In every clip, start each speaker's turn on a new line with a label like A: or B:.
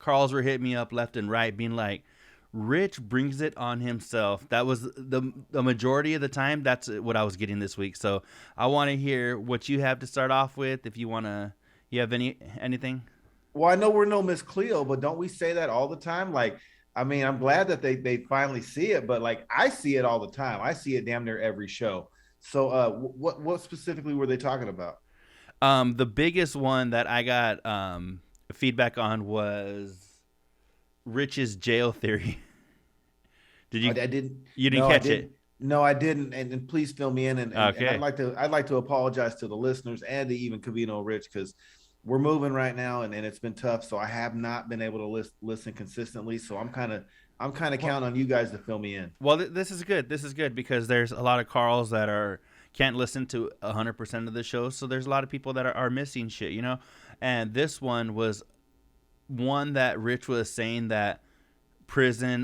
A: Carls were hitting me up left and right, being like, Rich brings it on himself. That was the majority of the time. That's what I was getting this week. So I want to hear what you have to start off with. If you want to, you have anything?
B: Well, I know we're no Miss Cleo, but don't we say that all the time? Like, I mean, I'm glad that they finally see it, but like I see it all the time. I see it damn near every show. So, what specifically were they talking about?
A: The biggest one that I got feedback on was Rich's jail theory. Did you?
B: I didn't.
A: You didn't
B: No, I
A: catch it?
B: didn't. No, I didn't. And please fill me in. And
A: Okay.
B: I'd like to apologize to the listeners and to even Covino and Rich because we're moving right now and it's been tough. So I have not been able to listen consistently. So I'm kind of
A: Well,
B: counting on you guys to fill me in.
A: well, this is good. This is good because there's a lot of Carls that are can't listen to 100% of the show. So there's a lot of people that are missing shit, you know. And this one was one that Rich was saying that prison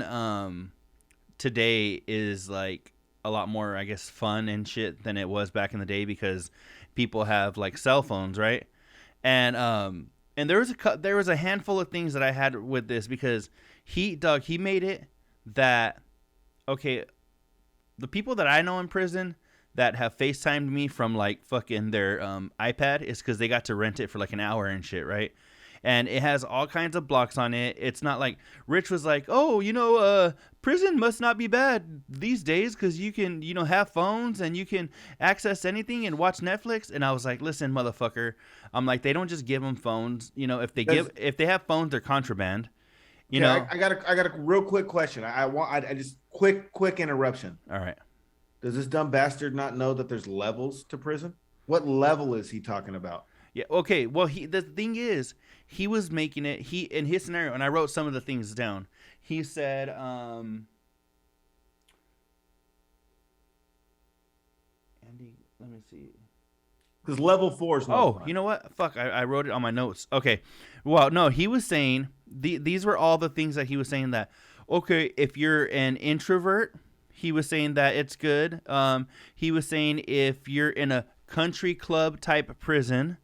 A: today is like a lot more, I guess, fun and shit than it was back in the day because people have like cell phones, right? And there was a handful of things that I had with this because he made it that okay, the people that I know in prison that have FaceTimed me from like fucking their iPad is because they got to rent it for like an hour and shit, right? And it has all kinds of blocks on it. It's not like Rich was like, oh, prison must not be bad these days because you can, have phones and you can access anything and watch Netflix. And I was like, listen, motherfucker, I'm like, they don't just give them phones.
B: Does
A: If they have phones, they're contraband. You
B: Okay,
A: know.
B: I got a real quick question. I just quick interruption.
A: All right.
B: Does this dumb bastard not know that there's levels to prison? What level is he talking about?
A: Yeah. Okay. Well, the thing is, he was making it. He in his scenario, and I wrote some of the things down. He said, Andy, let me see.
B: Because level four is no
A: Oh,
B: fun.
A: you know what? Fuck, I wrote it on my notes. Okay. Well, no, he was saying these were all the things that he was saying that. Okay, if you're an introvert, he was saying that it's good. He was saying if you're in a country club type prison,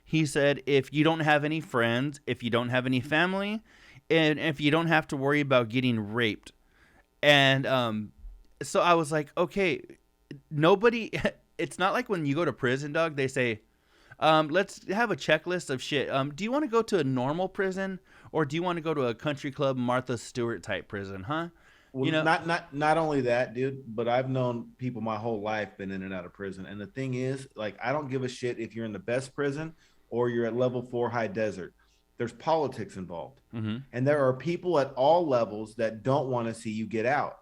A: he said if you don't have any friends, if you don't have any family, and if you don't have to worry about getting raped. And so I was like, okay, nobody. It's not like when you go to prison, dog. They say, let's have a checklist of shit. Do you want to go to a normal prison or do you want to go to a country club Martha Stewart type prison, huh?
B: Well,
A: You know,
B: not only that, dude, but I've known people my whole life been in and out of prison. And the thing is, like, I don't give a shit if you're in the best prison or you're at level four high desert. There's politics involved.
A: mm-hmm.
B: And there are people at all levels that don't want to see you get out.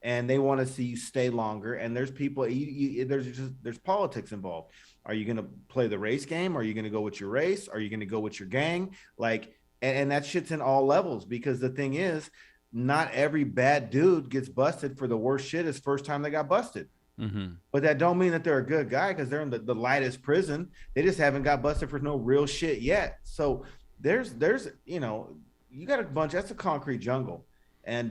B: And they want to see you stay longer. And there's people, there's politics involved. Are you going to play the race game? Are you going to go with your race? Are you going to go with your gang? Like, and that shit's in all levels because the thing is, not every bad dude gets busted for the worst shit his first time they got busted.
A: Mm-hmm.
B: But that don't mean that they're a good guy because they're in the lightest prison. They just haven't got busted for no real shit yet. So there's you got a bunch. That's a concrete jungle, and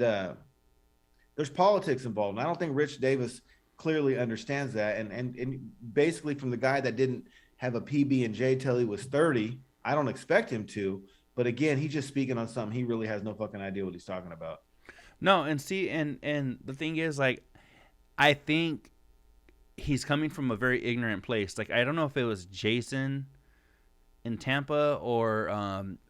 B: there's politics involved. And I don't think Rich Davis clearly understands that. And basically from the guy that didn't have a PB and J till he was 30, I don't expect him to. But again, he's just speaking on something he really has no fucking idea what he's talking about.
A: No, and see, and the thing is, like, I think he's coming from a very ignorant place. Like, I don't know if it was Jason in Tampa or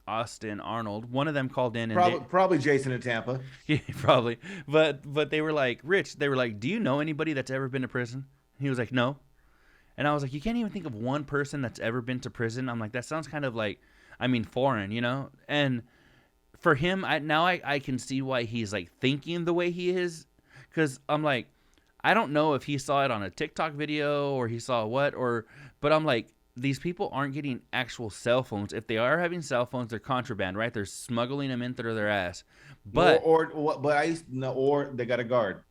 A: Austin Arnold. One of them called in and
B: Probably Jason in Tampa.
A: yeah, probably. But they were like, Rich, they were like, do you know anybody that's ever been to prison? He was like, no. And I was like, you can't even think of one person that's ever been to prison. I'm like, that sounds kind of like, I mean, foreign, you know? And for him, I can see why he's like thinking the way he is. Because I'm like, I don't know if he saw it on a TikTok video or he saw what, but I'm like, these people aren't getting actual cell phones. If they are having cell phones, they're contraband, right? They're smuggling them in through their ass. But
B: But I used to or they got a guard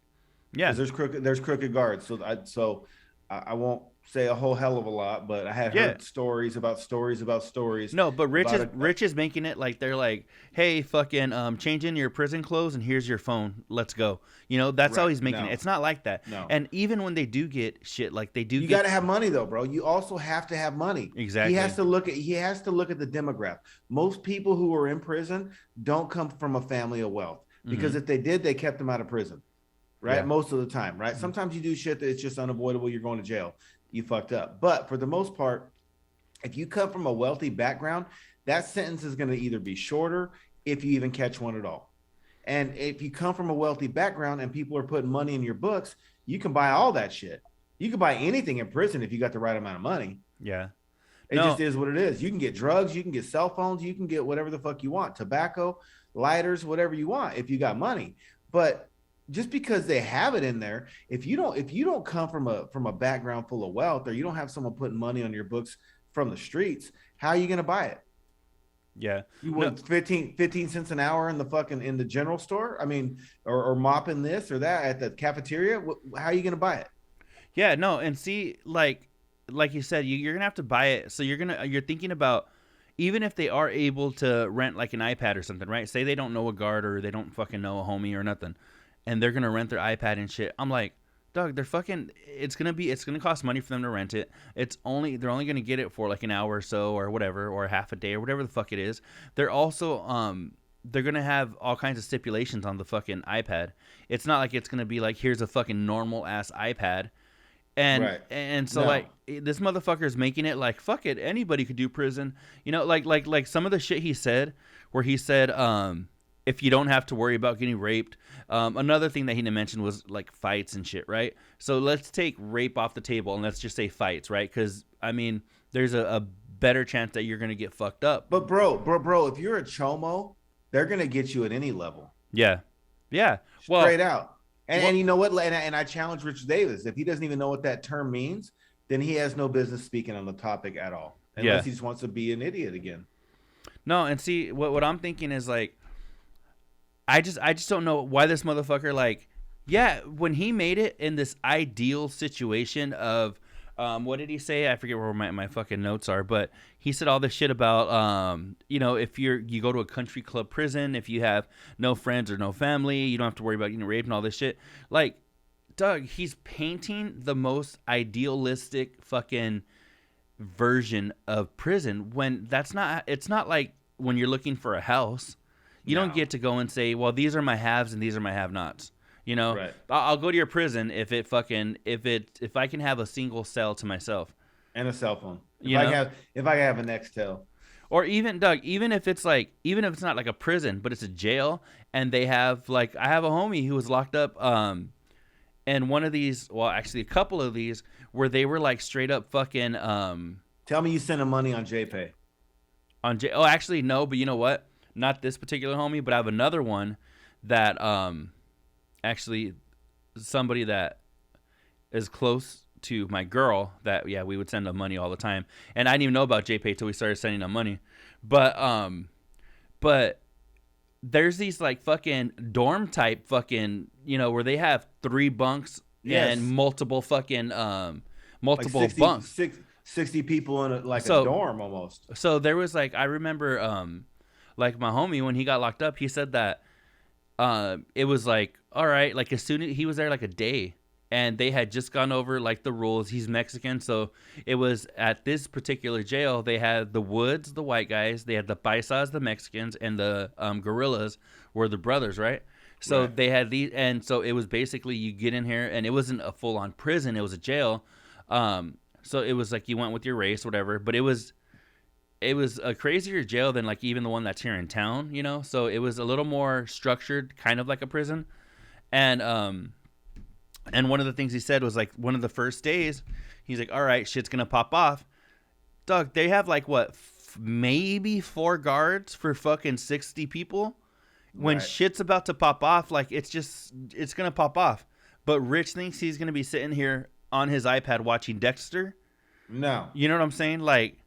A: yeah,
B: because there's crooked guards. So I won't say a whole hell of a lot, but I had
A: Yeah.
B: heard stories about stories about stories
A: No, but
B: about a
A: Rich is making it like they're like, hey, fucking, change in your prison clothes and here's your phone. Let's go. You know, that's how
B: right.
A: he's making it.
B: No,
A: It's not like that.
B: no.
A: And even when they do get shit, like they do
B: You got
A: get
B: to have money though, bro. You also have to have money.
A: exactly.
B: He has to look at the demographic. Most people who are in prison don't come from a family of wealth because
A: Mm-hmm.
B: if they did, they kept them out of prison, right?
A: Yeah.
B: Most of the time, right?
A: Mm-hmm.
B: Sometimes you do shit that it's just unavoidable. You're going to jail. You fucked up. But for the most part, if you come from a wealthy background, that sentence is going to either be shorter if you even catch one at all. And if you come from a wealthy background and people are putting money in your books, you can buy all that shit. You can buy anything in prison if you got the right amount of money.
A: Yeah.
B: It
A: No.
B: just is what it is. You can get drugs, you can get cell phones, you can get whatever the fuck you want, tobacco, lighters, whatever you want if you got money. But just because they have it in there, if you don't come from a background full of wealth, or you don't have someone putting money on your books from the streets, how are you going to buy it?
A: Yeah.
B: You
A: No.
B: want 15 cents an hour in the fucking in the general store? I mean, or mopping this or that at the cafeteria? How are you going to buy it?
A: Yeah, no, and see, like you said, you're gonna have to buy it. So you're thinking about even if they are able to rent like an iPad or something, right? Say they don't know a guard or they don't fucking know a homie or nothing, and they're gonna rent their iPad and shit. I'm like, dog, they're fucking. It's gonna cost money for them to rent it. They're only gonna get it for like an hour or so or whatever, or half a day or whatever the fuck it is. They're also they're gonna have all kinds of stipulations on the fucking iPad. It's not like it's gonna be like here's a fucking normal ass iPad.
B: Right.
A: And so
B: No.
A: like this motherfucker is making it like fuck it, anybody could do prison. You know, like some of the shit he said, where he said if you don't have to worry about getting raped. Another thing that he didn't mention was like fights and shit, right? So let's take rape off the table and let's just say fights, right? Because I mean, there's a better chance that you're gonna get fucked up.
B: But bro, if you're a chomo, they're gonna get you at any level,
A: Yeah, yeah.
B: straight
A: Well,
B: out. And
A: well,
B: and you know what? And I challenge Rich Davis. If he doesn't even know what that term means, then he has no business speaking on the topic at all,
A: yeah.
B: unless he just wants to be an idiot again.
A: No, and see what I'm thinking is like I just don't know why this motherfucker like yeah, when he made it in this ideal situation of what did he say? I forget where my fucking notes are, but he said all this shit about you know, if you go to a country club prison, if you have no friends or no family, you don't have to worry about getting raped and all this shit. Like, Doug, he's painting the most idealistic fucking version of prison when it's not like when you're looking for a house. You don't
B: No.
A: get to go and say, well, these are my haves and these are my have-nots. You know,
B: Right.
A: I'll go to your prison if I can have a single cell to myself.
B: And a cell phone.
A: You know?
B: If I have a Nextel.
A: Or even Doug, even if it's not like a prison, but it's a jail, and they have like I have a homie who was locked up, and one of these, well, actually a couple of these, where they were like straight up fucking
B: Tell me you sent him money on JPay.
A: Oh, actually no, but you know what? Not this particular homie, but I have another one that actually somebody that is close to my girl that yeah we would send them money all the time, and I didn't even know about JPay till we started sending them money, but there's these like fucking dorm type fucking where they have 3 bunks
B: Yes.
A: and multiple fucking multiple
B: 60,
A: bunks.
B: 60 people in a
A: So-
B: dorm almost.
A: So there was like I remember like my homie when he got locked up, he said that it was like all right, like as soon as he was there like a day, and they had just gone over like the rules. He's Mexican, so it was at this particular jail. They had the Woods, the white guys, they had the Paisas, the Mexicans, and the Gorillas were the brothers, right? So
B: Right.
A: they had these, and so it was basically you get in here, and it wasn't a full on prison; it was a jail. So it was like you went with your race, whatever. But it was a crazier jail than like even the one that's here in town, So it was a little more structured, kind of like a prison. And one of the things he said was like one of the first days, he's like, "All right, shit's gonna pop off." Dog, they have like what, maybe 4 guards for fucking 60 people. When
B: Right.
A: shit's about to pop off, like it's gonna pop off. But Rich thinks he's gonna be sitting here on his iPad watching Dexter.
B: No.
A: You know what I'm saying? Like,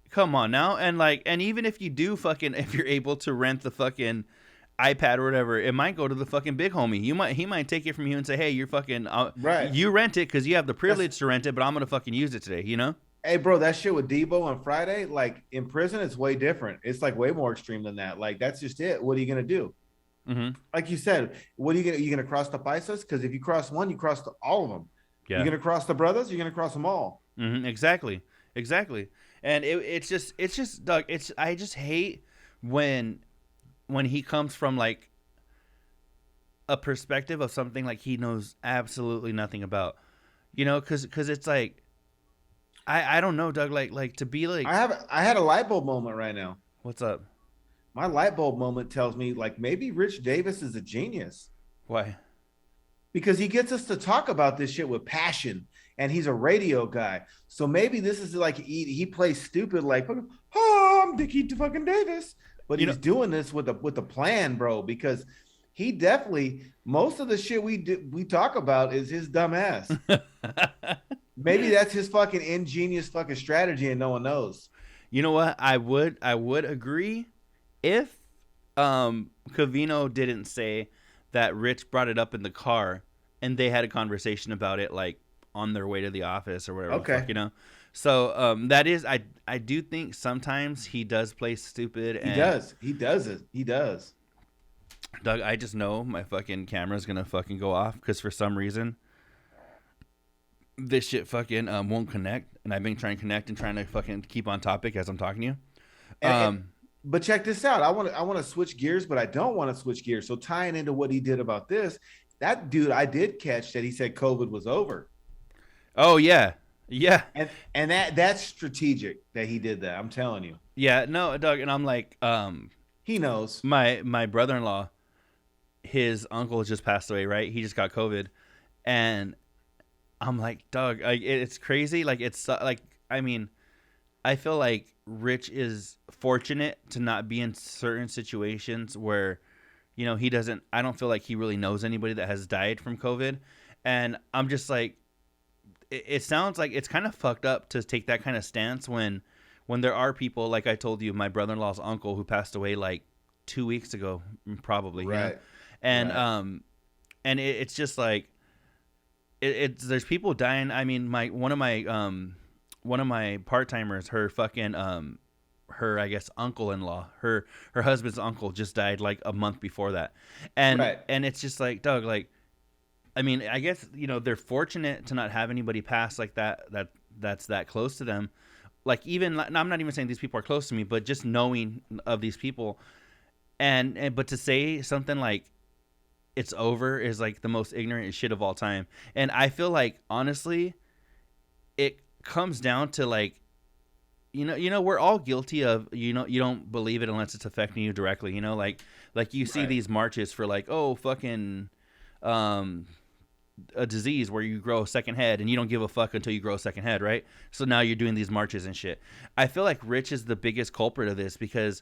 A: come on now. And like, and even if you do if you're able to rent the fucking iPad or whatever, it might go to the fucking big homie. He might take it from you and say, hey, you're fucking
B: Right.
A: you rent it because you have the privilege
B: That's,
A: to rent it, but I'm gonna fucking use it today. You know?
B: hey, bro, that shit with Debo on Friday, like in prison, it's way different. It's like way more extreme than that. Like that's just it. What are you gonna do?
A: Mm-hmm.
B: Like you said, what are you gonna cross the paisas? Because if you cross one, you cross all of them.
A: Yeah.
B: You're gonna cross the brothers. You're gonna cross them all.
A: Mm-hmm. Exactly. And it's just Doug. I just hate when he comes from like a perspective of something like he knows absolutely nothing about. You know, because it's like I don't know, Doug. Like to be like,
B: I had a light bulb moment right now.
A: what's up?
B: My light bulb moment tells me like maybe Rich Davis is a genius
A: Why?
B: because he gets us to talk about this shit with passion, and he's a radio guy. So maybe this is like he plays stupid like, oh, I'm Dickie fucking Davis, but he's doing this with a plan, bro. Because he definitely most of the shit we talk about is his dumb ass. Maybe that's his fucking ingenious fucking strategy, and no one knows.
A: You know what? I would agree if Covino didn't say that Rich brought it up in the car and they had a conversation about it like on their way to the office or whatever.
B: Okay.
A: The fuck, you know. So that is I do think sometimes he does play stupid.
B: He does. He does it. He does.
A: Doug, I just know my fucking camera's gonna fucking go off because for some reason this shit fucking won't connect, and I've been trying to connect and trying to fucking keep on topic as I'm talking to you.
B: But check this out. I want to switch gears, but I don't want to switch gears. So tying into what he did about this, that dude, I did catch that he said COVID was over.
A: Oh yeah, yeah,
B: and that's strategic that he did that. I'm telling you.
A: Yeah, no, Doug, and I'm like,
B: he knows.
A: My brother-in-law, his uncle just passed away, right? He just got COVID, and I'm like, Doug, it's crazy. Like it's like, I mean, I feel like Rich is fortunate to not be in certain situations where, you know, he doesn't. I don't feel like he really knows anybody that has died from COVID, and I'm just like, it sounds like it's kind of fucked up to take that kind of stance when there are people like I told you, my brother-in-law's uncle who passed away like 2 weeks ago, probably, right? You know? And
B: right.
A: And it's just like. There's people dying. I mean, one of my part-timers, her fucking her I guess uncle-in-law, her husband's uncle just died like a month before that, and
B: right.
A: And it's just like, Doug, like, I mean, I guess, you know, they're fortunate to not have anybody pass like that's that close to them. Like, even I'm not even saying these people are close to me, but just knowing of these people, and but to say something like it's over is like the most ignorant shit of all time. And I feel like, honestly, it comes down to like, you know, we're all guilty of, you know, you don't believe it unless it's affecting you directly, you know, like you see these marches for like, oh, fucking, a disease where you grow a second head and you don't give a fuck until you grow a second head. Right. So now you're doing these marches and shit. I feel like Rich is the biggest culprit of this because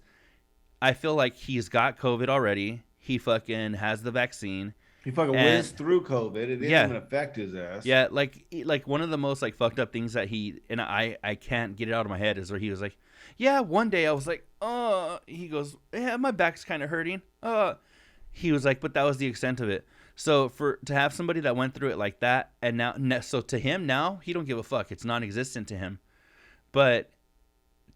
A: I feel like he's got COVID already. He fucking has the vaccine.
B: He fucking whizzed through COVID. It didn't even affect his ass.
A: Yeah, like one of the most like fucked up things that he, and I can't get it out of my head, is where he was like, yeah, one day I was like, he goes, yeah, my back's kind of hurting. He was like, but that was the extent of it. So to have somebody that went through it like that, and now, so to him now, he don't give a fuck. It's non-existent to him. But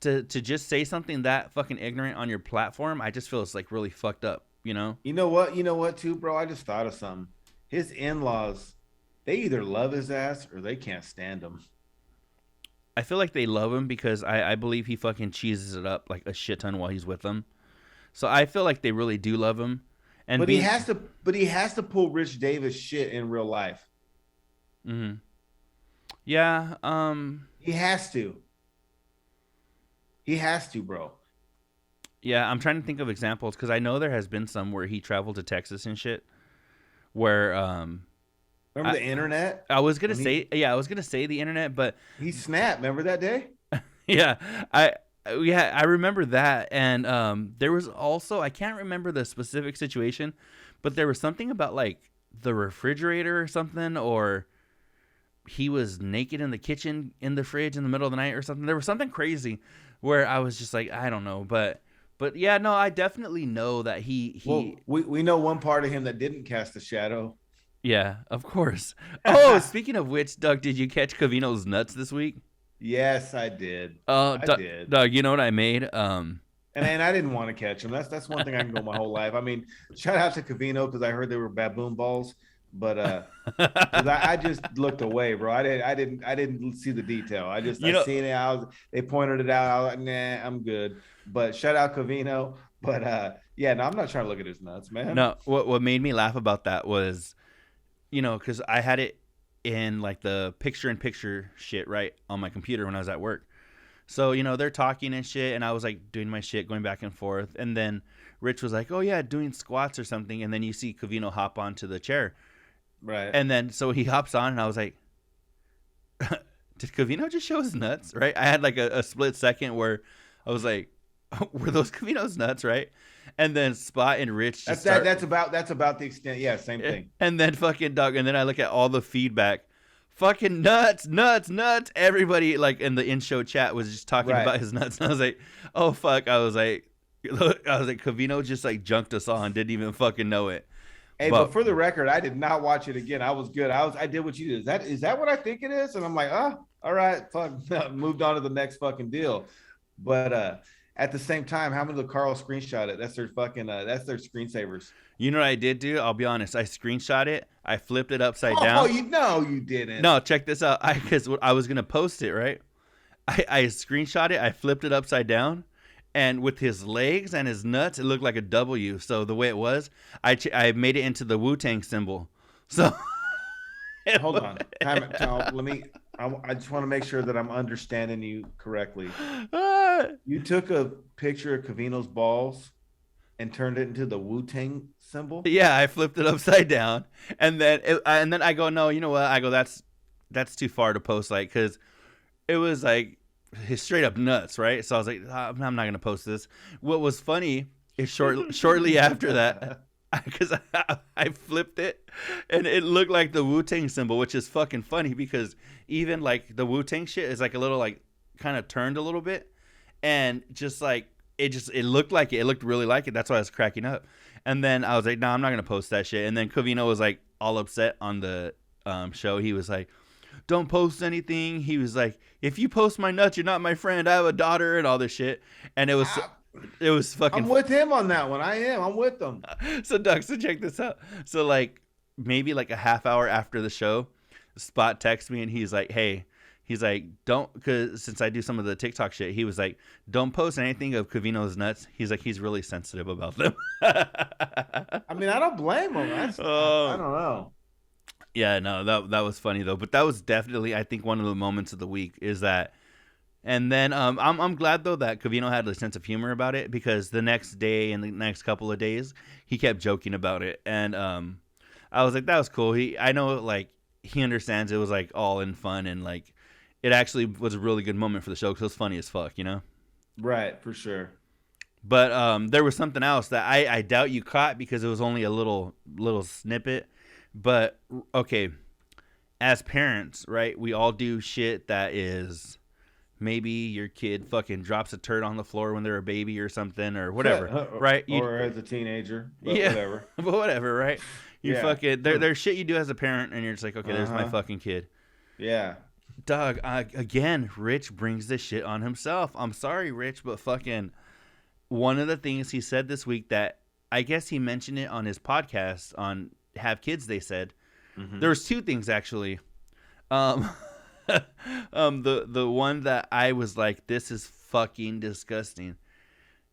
A: to just say something that fucking ignorant on your platform, I just feel it's like really fucked up. You know?
B: You know what, too, bro? I just thought of something. His in-laws, they either love his ass or they can't stand him.
A: I feel like they love him because I believe he fucking cheeses it up like a shit ton while he's with them. So I feel like they really do love him. And
B: he has to pull Rich Davis shit in real life.
A: Mm-hmm. Yeah.
B: He has to. He has to, bro.
A: Yeah, I'm trying to think of examples because I know there has been some where he traveled to Texas and shit. Where
B: remember the internet?
A: I was gonna say the internet, but
B: he snapped. Remember that day?
A: Yeah, I remember that, and there was also, I can't remember the specific situation, but there was something about like the refrigerator or something, or he was naked in the kitchen in the fridge in the middle of the night or something. There was something crazy where I was just like, I don't know, but But yeah, no, I definitely know that
B: Well, we know one part of him that didn't cast a shadow.
A: Yeah, of course. Oh, speaking of which, Doug, did you catch Covino's nuts this week?
B: Yes, I did.
A: Oh,
B: I did.
A: Doug, you know what I made?
B: And I didn't want to catch them. That's one thing I can go my whole life. I mean, shout out to Covino because I heard they were baboon balls, but because I just looked away, bro. I didn't see the detail. I seen it. They pointed it out. I was like, nah, I'm good. But shout out Covino. But yeah, no, I'm not trying to look at his nuts, man.
A: No, what made me laugh about that was, because I had it in like the picture-in-picture shit right on my computer when I was at work. So, they're talking and shit, and I was like doing my shit, going back and forth. And then Rich was like, oh, yeah, doing squats or something. And then you see Covino hop onto the chair.
B: Right.
A: And then so he hops on, and I was like, did Covino just show his nuts? Right. I had like a split second where I was like, were those Covino's nuts? Right. And then Spot and Rich.
B: That's about the extent. Yeah. Same thing.
A: And then fucking Doug. And then I look at all the feedback. Fucking nuts. Everybody like in the in-show chat was just talking about his nuts. And I was like, oh fuck. I was like, Covino just like junked us on. Didn't even fucking know it.
B: Hey, but for the record, I did not watch it again. I was good. I did what you did. Is that what I think it is? And I'm like, all right, fuck. Moved on to the next fucking deal. But at the same time, how many of the Carl screenshot it? That's their fucking that's their screensavers.
A: You know what I did do? I'll be honest. I screenshot it. I flipped it upside down.
B: Oh, you didn't.
A: No, check this out. Because I was gonna post it, right? I screenshot it. I flipped it upside down, and with his legs and his nuts, it looked like a W. So the way it was, I made it into the Wu-Tang symbol. So
B: hold on. Let me. I just want to make sure that I'm understanding you correctly. You took a picture of Covino's balls and turned it into the Wu-Tang symbol?
A: Yeah, I flipped it upside down, and then I go, no, you know what? I go, that's too far to post, like, because it was like his straight up nuts, right? So I was like, I'm not gonna post this. What was funny is shortly after that, because I flipped it, and it looked like the Wu-Tang symbol, which is fucking funny because even like the Wu-Tang shit is like a little like kind of turned a little bit, and just like it looked like it looked really like it. That's why I was cracking up. And then I was like, no, I'm not gonna post that shit. And then Covino was like all upset on the show. He was like, don't post anything. He was like, if you post my nuts, you're not my friend. I have a daughter and all this shit. And it was fucking.
B: I'm with him on that one. I'm with them.
A: So Doug, so check this out. So like maybe like a half hour after the show, Spot texts me and he's like, hey. He's like, don't, because since I do some of the TikTok shit, he was like, don't post anything of Covino's nuts. He's like, he's really sensitive about them.
B: I mean, I don't blame him. I don't know.
A: Yeah, no, that was funny though. But that was definitely, I think, one of the moments of the week is that. And then I'm glad though that Covino had a sense of humor about it, because the next day and the next couple of days he kept joking about it, and I was like, that was cool. I know like he understands it was like all in fun, and like. It actually was a really good moment for the show because it was funny as fuck,
B: Right, for sure.
A: But there was something else that I doubt you caught because it was only a little snippet. But, okay, as parents, right, we all do shit that is maybe your kid fucking drops a turd on the floor when they're a baby or something or whatever, right?
B: Or as a teenager, but whatever.
A: But whatever, right? Fucking, there's shit you do as a parent and you're just like, okay, there's my fucking kid.
B: Yeah.
A: Doug, again, Rich brings this shit on himself. I'm sorry, Rich, but fucking one of the things he said this week that I guess he mentioned it on his podcast on Have Kids, they said. Mm-hmm. There was two things, actually. The one that I was like, this is fucking disgusting.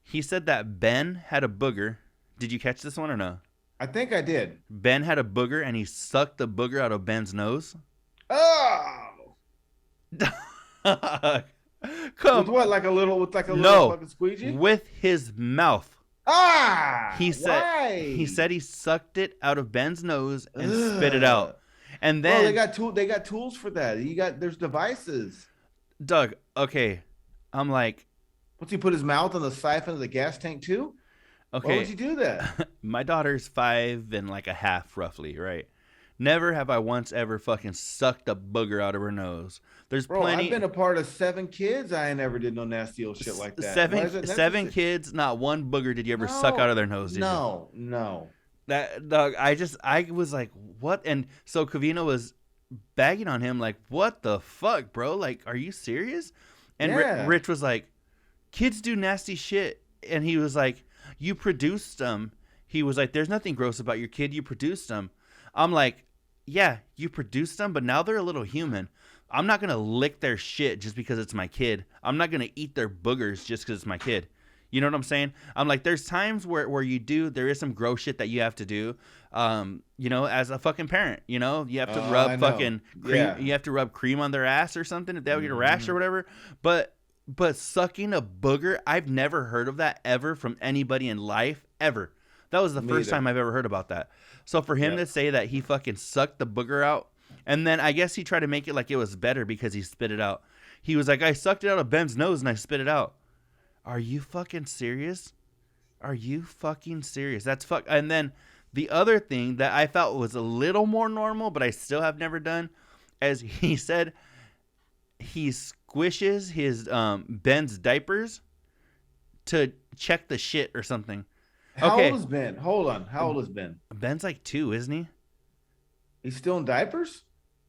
A: He said that Ben had a booger. Did you catch this one or no?
B: I think I did.
A: Ben had a booger and he sucked the booger out of Ben's nose.
B: Oh!
A: Come
B: with what, like a little fucking squeegee?
A: With his mouth. He said
B: why?
A: He said he sucked it out of Ben's nose and spit it out. And then
B: they got tools for that. There's devices.
A: Doug, okay. I'm like,
B: what's he put his mouth on the siphon of the gas tank too?
A: Okay.
B: Why would you do that?
A: My daughter's 5 and like a half roughly, right? Never have I once ever fucking sucked a booger out of her nose. There's
B: Bro, I've
A: plenty.
B: been a part of 7 kids. I ain't never did no nasty old shit like that. Why is it
A: Seven
B: necessary?
A: kids, not one booger did you ever suck out of
B: No,
A: their nose, did you?
B: no.
A: That dog, I was like, what? And so Covino was bagging on him like, what the fuck, bro? Like, are you serious? And
B: Yeah.
A: Rich was like, kids do nasty shit. And he was like, you produced them. He was like, there's nothing gross about your kid. You produced them. I'm like, yeah, you produced them, but now they're a little human. I'm not going to lick their shit just because it's my kid. I'm not going to eat their boogers just because it's my kid. You know what I'm saying? I'm like, there's times where there is some gross shit that you have to do, as a fucking parent. You have to rub fucking cream.
B: Yeah.
A: You have to rub cream on their ass or something if they get a rash or whatever. But sucking a booger, I've never heard of that ever from anybody in life, ever. That was the first time I've ever heard about that. So for him to say that he fucking sucked the booger out, and then I guess he tried to make it like it was better because he spit it out. He was like, I sucked it out of Ben's nose and I spit it out. Are you fucking serious? Are you fucking serious? That's fuck. And then the other thing that I felt was a little more normal, but I still have never done, as he said, he squishes his Ben's diapers to check the shit or something.
B: How old is Ben? Hold on. How old is Ben?
A: Ben's like 2, isn't he?
B: He's still in diapers?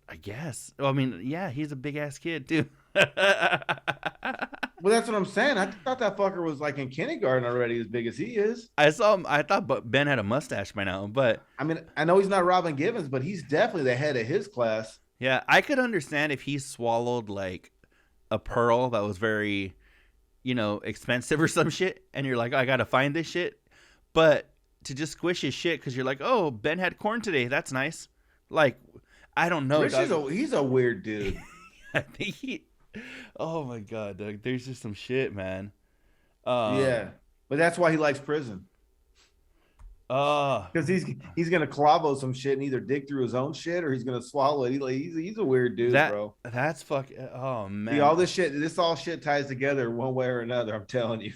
A: I guess. Well, I mean, yeah, he's a big ass kid too.
B: Well, that's what I'm saying. I thought that fucker was like in kindergarten already, as big as he is.
A: I saw him. I thought Ben had a mustache by now, but
B: I mean, I know he's not Robin Givens, but he's definitely the head of his class.
A: yeah, I could understand if he swallowed like a pearl that was very, expensive or some shit, and you're like, I gotta find this shit. But to just squish his shit because you're like, oh, Ben had corn today. That's nice. Like, I don't know.
B: Rich he's a weird dude.
A: I think oh my god, Doug. There's just some shit, man.
B: Yeah, but that's why he likes prison. Because he's gonna clavo some shit and either dig through his own shit or he's gonna swallow it. He's a weird dude, bro.
A: That's fuck. Oh man.
B: See, all this shit ties together one way or another. I'm telling you.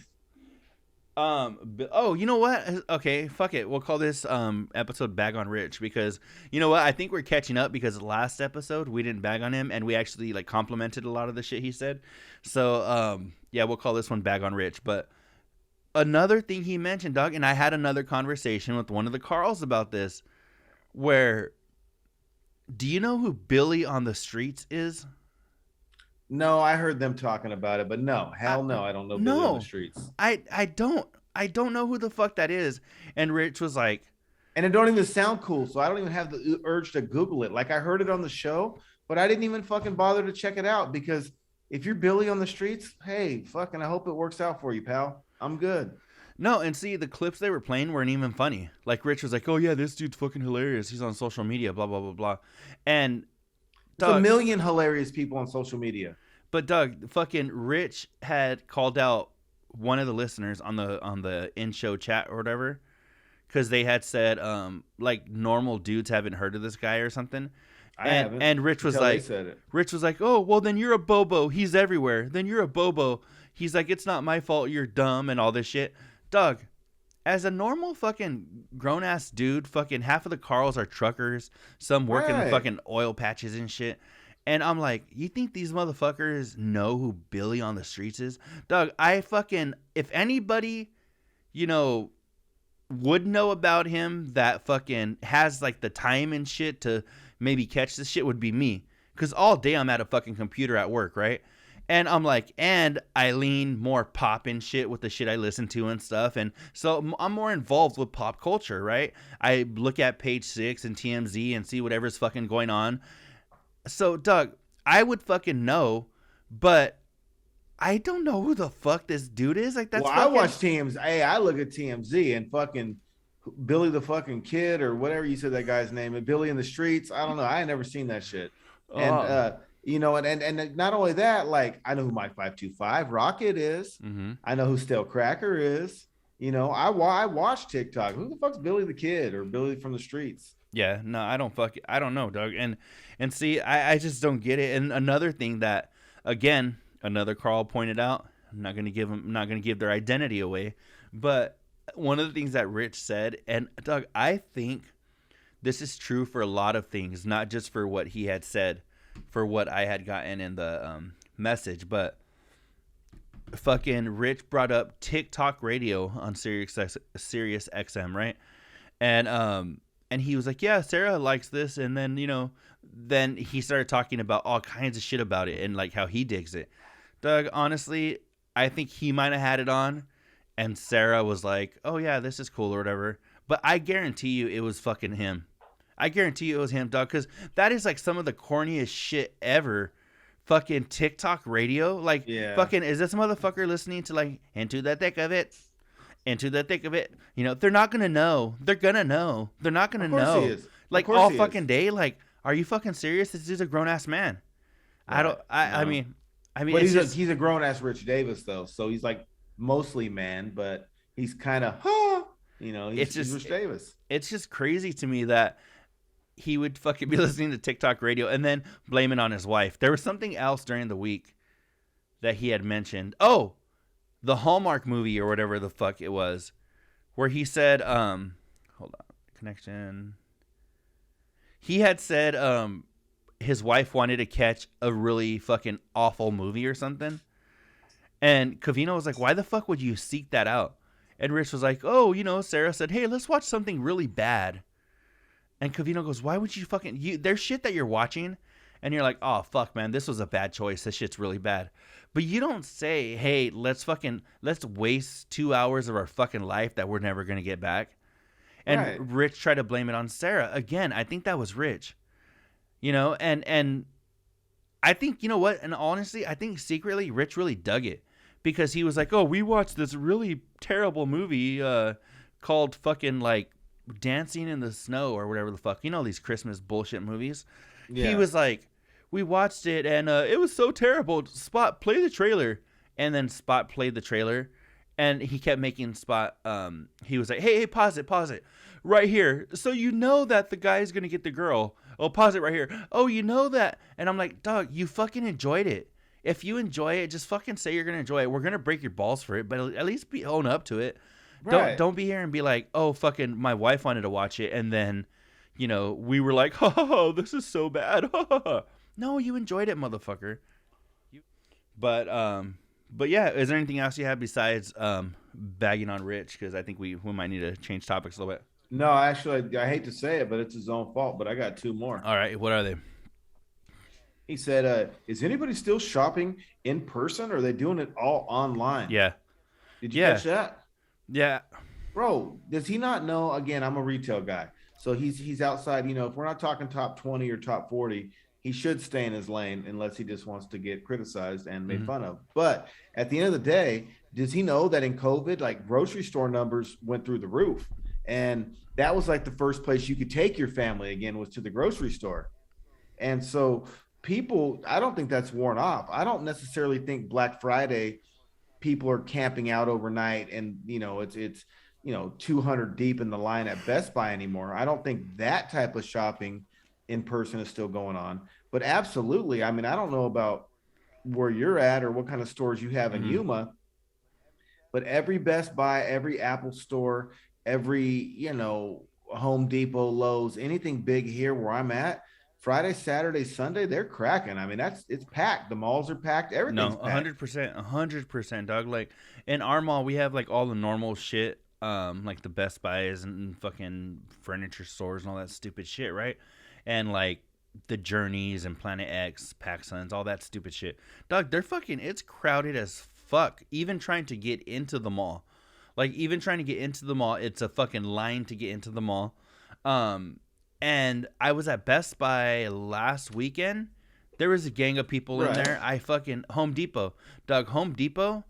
A: Oh, you know what? Okay, fuck it. We'll call this episode Bag on Rich because you know what? I think we're catching up because last episode we didn't bag on him and we actually like complimented a lot of the shit he said. So yeah, we'll call this one Bag on Rich. But another thing he mentioned, Doug, and I had another conversation with one of the Carls about this, where do you know who Billy on the Streets is?
B: No, I heard them talking about it, but no, hell no, I don't know Billy on the Streets.
A: I don't know who the fuck that is. And Rich was like,
B: and it don't even sound cool, so I don't even have the urge to Google it. Like I heard it on the show, but I didn't even fucking bother to check it out because if you're Billy on the Streets, hey, fucking, I hope it works out for you, pal. I'm good.
A: No, and see, the clips they were playing weren't even funny. Like Rich was like, oh yeah, this dude's fucking hilarious. He's on social media, blah blah blah blah, and
B: Doug, a million hilarious people on social media.
A: But Doug, fucking Rich had called out one of the listeners on the in-show chat or whatever, because they had said like normal dudes haven't heard of this guy or something. And Rich was like, oh well, then you're a bobo. He's everywhere. Then you're a bobo. He's like, it's not my fault. You're dumb and all this shit. Doug, as a normal fucking grown ass dude, fucking half of the Carls are truckers. Some work in the fucking oil patches and shit. And I'm like, you think these motherfuckers know who Billy on the Streets is? Doug, if anybody, would know about him that fucking has like the time and shit to maybe catch this shit would be me. Because all day I'm at a fucking computer at work, right? And I'm like, and I lean more pop and shit with the shit I listen to and stuff. And so I'm more involved with pop culture, right? I look at Page 6 and TMZ and see whatever's fucking going on. So, Doug, I would fucking know, but I don't know who the fuck this dude is. Like, that's
B: I watch TMZ. Hey, I look at TMZ and fucking Billy the fucking Kid or whatever you said that guy's name, and Billy in the Streets. I don't know. I ain't never seen that shit. And and not only that, like I know who Mike 525 Rocket is. Mm-hmm. I know who Stale Cracker is. I watch TikTok. Who the fuck's Billy the Kid or Billy from the Streets?
A: Yeah, no, I don't know, Doug. And see, I just don't get it. And another thing that, again, another Carl pointed out, I'm not gonna give their identity away, but one of the things that Rich said, and Doug, I think this is true for a lot of things, not just for what he had said, for what I had gotten in the message, but fucking Rich brought up TikTok radio on Sirius XM, right? And he was like, yeah, Sarah likes this, and then then he started talking about all kinds of shit about it and like how he digs it. Doug, honestly, I think he might have had it on, and Sarah was like, oh yeah, this is cool or whatever. But I guarantee you it was fucking him. I guarantee you it was him, dog, because that is like some of the corniest shit ever. Fucking TikTok radio, like,
B: Yeah.
A: fucking, is this motherfucker listening to like Into the Thick of It? Into the Thick of It? They're not gonna know. They're gonna know. They're not gonna
B: Of course
A: know.
B: he is.
A: Like
B: Of course
A: all
B: he
A: fucking
B: is.
A: day. Like, are you fucking serious? This is a grown ass man. I don't. I
B: No.
A: mean,
B: But
A: it's just,
B: he's a grown ass Rich Davis though, so he's like mostly man, but he's kind of he's Rich Davis.
A: it's just crazy to me that he would fucking be listening to TikTok radio and then blame it on his wife. There was something else during the week that he had mentioned. Oh, the Hallmark movie or whatever the fuck it was, where he said, hold on, connection. He had said, his wife wanted to catch a really fucking awful movie or something. And Covino was like, why the fuck would you seek that out? And Rich was like, oh, Sarah said, hey, let's watch something really bad. And Covino goes, why would you there's shit that you're watching and you're like, oh, fuck, man, this was a bad choice. This shit's really bad. But you don't say, hey, let's waste 2 hours of our fucking life that we're never going to get back. And
B: Right.
A: Rich tried to blame it on Sarah. Again, I think that was Rich. And I think, you know what? And honestly, I think secretly Rich really dug it. Because he was like, oh, we watched this really terrible movie called fucking like Dancing in the Snow or whatever the fuck. These Christmas bullshit movies.
B: Yeah.
A: He was like, we watched it and it was so terrible. Spot, play the trailer. And then Spot played the trailer. And he kept making Spot, he was like, hey, pause it. Right here. So you know that the guy's going to get the girl. Oh, pause it right here. Oh, you know that. And I'm like, dog, you fucking enjoyed it. If you enjoy it, just fucking say you're going to enjoy it. We're going to break your balls for it, but at least own up to it.
B: Right.
A: Don't be here and be like, oh, fucking my wife wanted to watch it. And then, we were like, oh, this is so bad. No, you enjoyed it, motherfucker. But yeah, is there anything else you have besides bagging on Rich? Because I think we might need to change topics a little bit.
B: No, actually, I hate to say it, but it's his own fault. But I got two more.
A: All right, what are they?
B: He said, "Is anybody still shopping in person, or are they doing it all online?"
A: Yeah.
B: Did you
A: Yeah.
B: catch that?
A: Yeah.
B: Bro, does he not know? Again, I'm a retail guy, so he's outside. If we're not talking top 20 or top 40, he should stay in his lane unless he just wants to get criticized and made fun of. But at the end of the day, does he know that in COVID, like grocery store numbers went through the roof, and that was like the first place you could take your family again was to the grocery store, and so people, I don't think that's worn off. I don't necessarily think Black Friday people are camping out overnight and it's 200 deep in the line at Best Buy anymore. I don't think that type of shopping in person is still going on. But absolutely, I mean, I don't know about where you're at or what kind of stores you have in Yuma, but every Best Buy, every Apple store, every Home Depot, Lowe's, anything big here where I'm at, Friday, Saturday, Sunday, they're cracking. I mean, it's packed. The malls are packed. Everything's
A: No,
B: packed.
A: 100%, dog. Like in our mall, we have like all the normal shit, like the Best Buys and fucking furniture stores and all that stupid shit, right? And like the Journeys and Planet X, PacSuns, all that stupid shit. Dog, it's crowded as fuck. Even trying to get into the mall, it's a fucking line to get into the mall. And I was at Best Buy last weekend. There was a gang of people in there. Home Depot. Dog, Home Depot,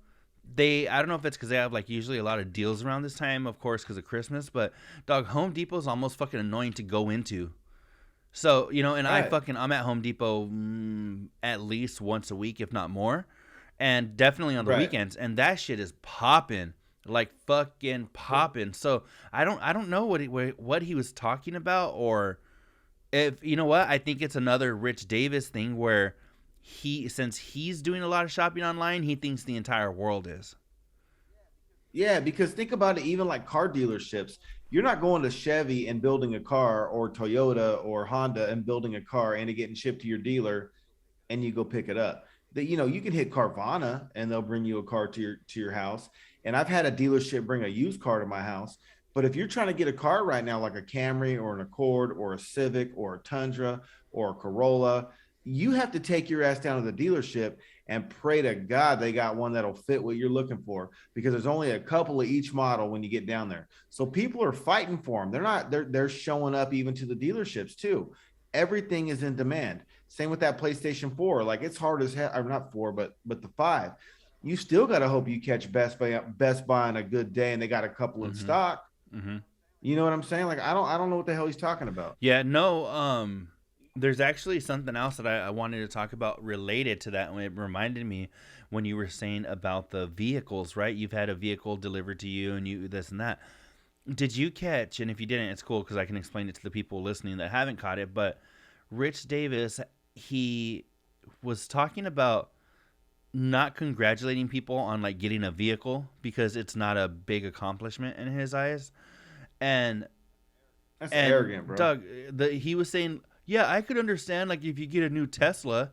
A: I don't know if it's because they have like usually a lot of deals around this time, of course, because of Christmas. But dog, Home Depot is almost fucking annoying to go into. So, and I'm at Home Depot at least once a week, if not more. And definitely on the weekends. And that shit is popping. Like fucking popping. So I don't know what he was talking about, or if what I think it's another Rich Davis thing where since he's doing a lot of shopping online, he thinks the entire world is.
B: Yeah, because think about it, even like car dealerships, You're not going to Chevy and building a car, or Toyota or Honda and building a car and it getting shipped to your dealer and you go pick it up. That, you know, you can hit Carvana and they'll bring you a car to your house. And I've had a dealership bring a used car to my house. But if you're trying to get a car right now, like a Camry or an Accord or a Civic or a Tundra or a Corolla, you have to take your ass down to the dealership and pray to God they got one that'll fit what you're looking for, because there's only a couple of each model when you get down there. So people are fighting for them. They're showing up even to the dealerships too. Everything is in demand. Same with that PlayStation 4. Like, it's hard as hell, or not 4, but the 5. You still got to hope you catch Best Buy on a good day and they got a couple in stock.
A: Mm-hmm.
B: You know what I'm saying? Like, I don't know what the hell he's talking about.
A: Yeah, no, there's actually something else that I wanted to talk about related to that. When it reminded me when you were saying about the vehicles, right? You've had a vehicle delivered to you and you this and that. Did you catch, and if you didn't, it's cool because I can explain it to the people listening that haven't caught it, but Rich Davis, he was talking about not congratulating people on like getting a vehicle because it's not a big accomplishment in his eyes. And
B: That's arrogant, bro.
A: Doug, he was saying, yeah, I could understand like if you get a new Tesla.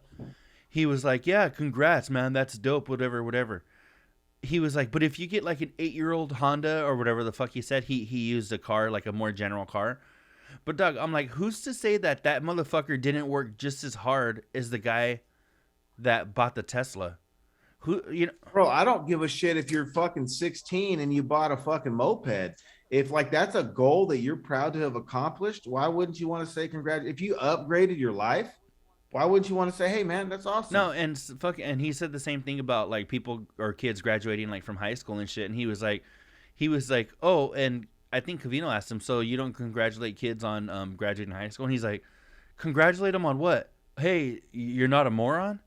A: He was like, yeah, congrats, man, that's dope, whatever, whatever. He was like, but if you get like an 8-year-old Honda or whatever the fuck he said, he used a car, like a more general car. But Doug, I'm like, who's to say that that motherfucker didn't work just as hard as the guy that bought the Tesla? Who, you know,
B: Bro, I don't give a shit if you're fucking 16 and you bought a fucking moped. If like that's a goal that you're proud to have accomplished, why wouldn't you want to say congrats? If you upgraded your life, why wouldn't you want to say, hey man, that's awesome?
A: no, and and he said the same thing about like people or kids graduating like from high school and shit. And he was like, oh, and I think Covino asked him, so you don't congratulate kids on graduating high school? And he's like, congratulate them on what? Hey, you're not a moron?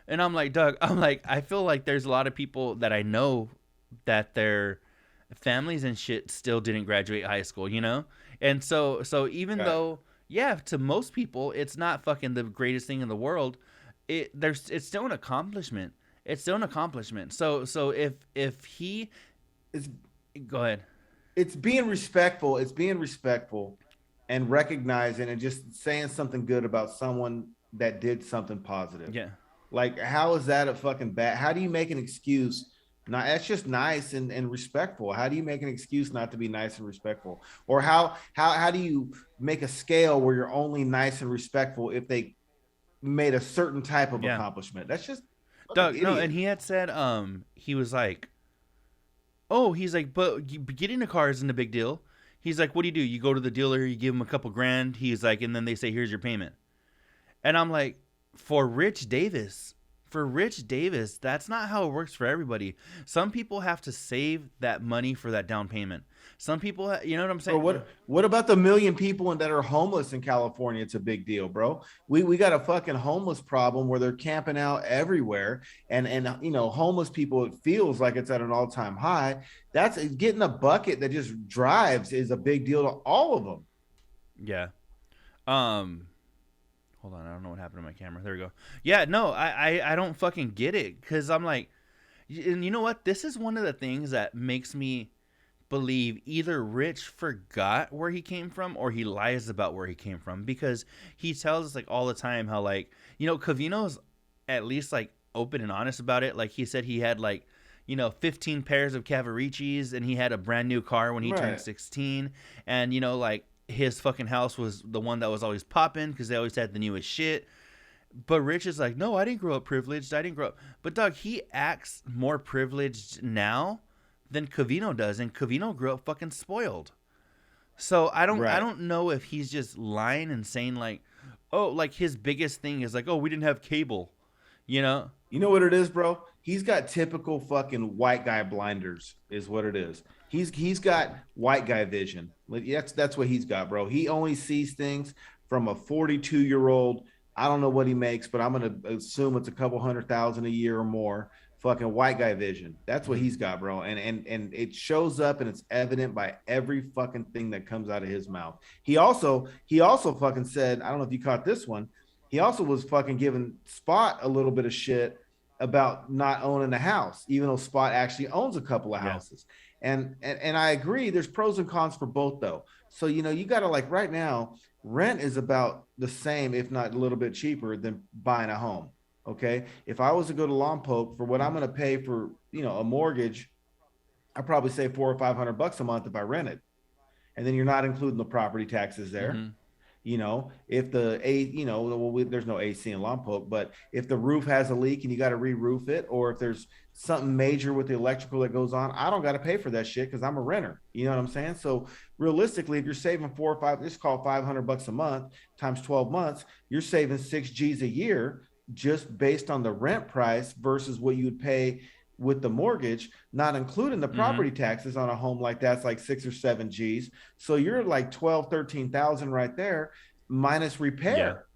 A: And I'm like, Doug, I'm like, I feel like there's a lot of people that I know that their families and shit still didn't graduate high school, you know? And so even though, yeah, to most people, it's not fucking the greatest thing in the world, it's still an accomplishment. It's still an accomplishment. So if he
B: It's
A: go ahead.
B: it's being respectful. It's being respectful and recognizing and just saying something good about someone that did something positive.
A: Yeah.
B: Like, how is that a fucking bad? How do you make an excuse? Not, that's just nice and respectful. How do you make an excuse not to be nice and respectful? Or how do you make a scale where you're only nice and respectful if they made a certain type of accomplishment? That's just
A: Doug,
B: idiot.
A: no, and he had said he was like, oh, he's like, but getting a car isn't a big deal. He's like, what do? You go to the dealer, you give him a couple grand. He's like, and then they say, here's your payment. And I'm like, for Rich Davis, that's not how it works for everybody. Some people have to save that money for that down payment. Some people, you know what I'm saying?
B: Or what about the million people that are homeless in California? It's a big deal, bro. We got a fucking homeless problem where they're camping out everywhere, and you know, homeless people, it feels like it's at an all-time high. That's getting a bucket that just drives is a big deal to all of them.
A: Yeah. Hold on, I don't know what happened to my camera. There we go. Yeah, no, I don't fucking get it, because I'm like, and you know what? This is one of the things that makes me believe either Rich forgot where he came from or he lies about where he came from, because he tells us like all the time how, like, you know, Covino's at least like open and honest about it. Like he said he had like, you know, 15 pairs of Cavaricis and he had a brand new car when he turned 16, and you know, like, his fucking house was the one that was always popping because they always had the newest shit. But Rich is like, no, I didn't grow up privileged. I didn't grow up. But Doug, he acts more privileged now than Covino does, and Covino grew up fucking spoiled. So I don't know if he's just lying and saying like, oh, like his biggest thing is like, oh, we didn't have cable, you know?
B: You know what it is, bro? He's got typical fucking white guy blinders, is what it is. He's got white guy vision. Like, that's what he's got, bro. He only sees things from a 42-year-old. I don't know what he makes, but I'm gonna assume it's a couple $100,000 a year or more. Fucking white guy vision. That's what he's got, bro. And it shows up and it's evident by every fucking thing that comes out of his mouth. He also fucking said, I don't know if you caught this one. He also was fucking giving Spot a little bit of shit about not owning a house, even though Spot actually owns a couple of houses. And I agree. There's pros and cons for both though. So you got to like right now, rent is about the same, if not a little bit cheaper than buying a home. Okay, if I was to go to Lompoc for what I'm going to pay for a mortgage, I probably save $400 or $500 a month if I rent it, and then you're not including the property taxes there.
A: Mm-hmm.
B: If there's no AC in Lompoc, but if the roof has a leak and you got to re-roof it, or if there's something major with the electrical that goes on, I don't got to pay for that shit because I'm a renter. You know what I'm saying? So realistically, if you're saving four or five, just call $500 a month times 12 months, you're saving 6 G's a year just based on the rent price versus what you would pay with the mortgage, not including the property taxes on a home like that's like 6 or 7 G's. So you're like 12, 13,000 right there, minus repair,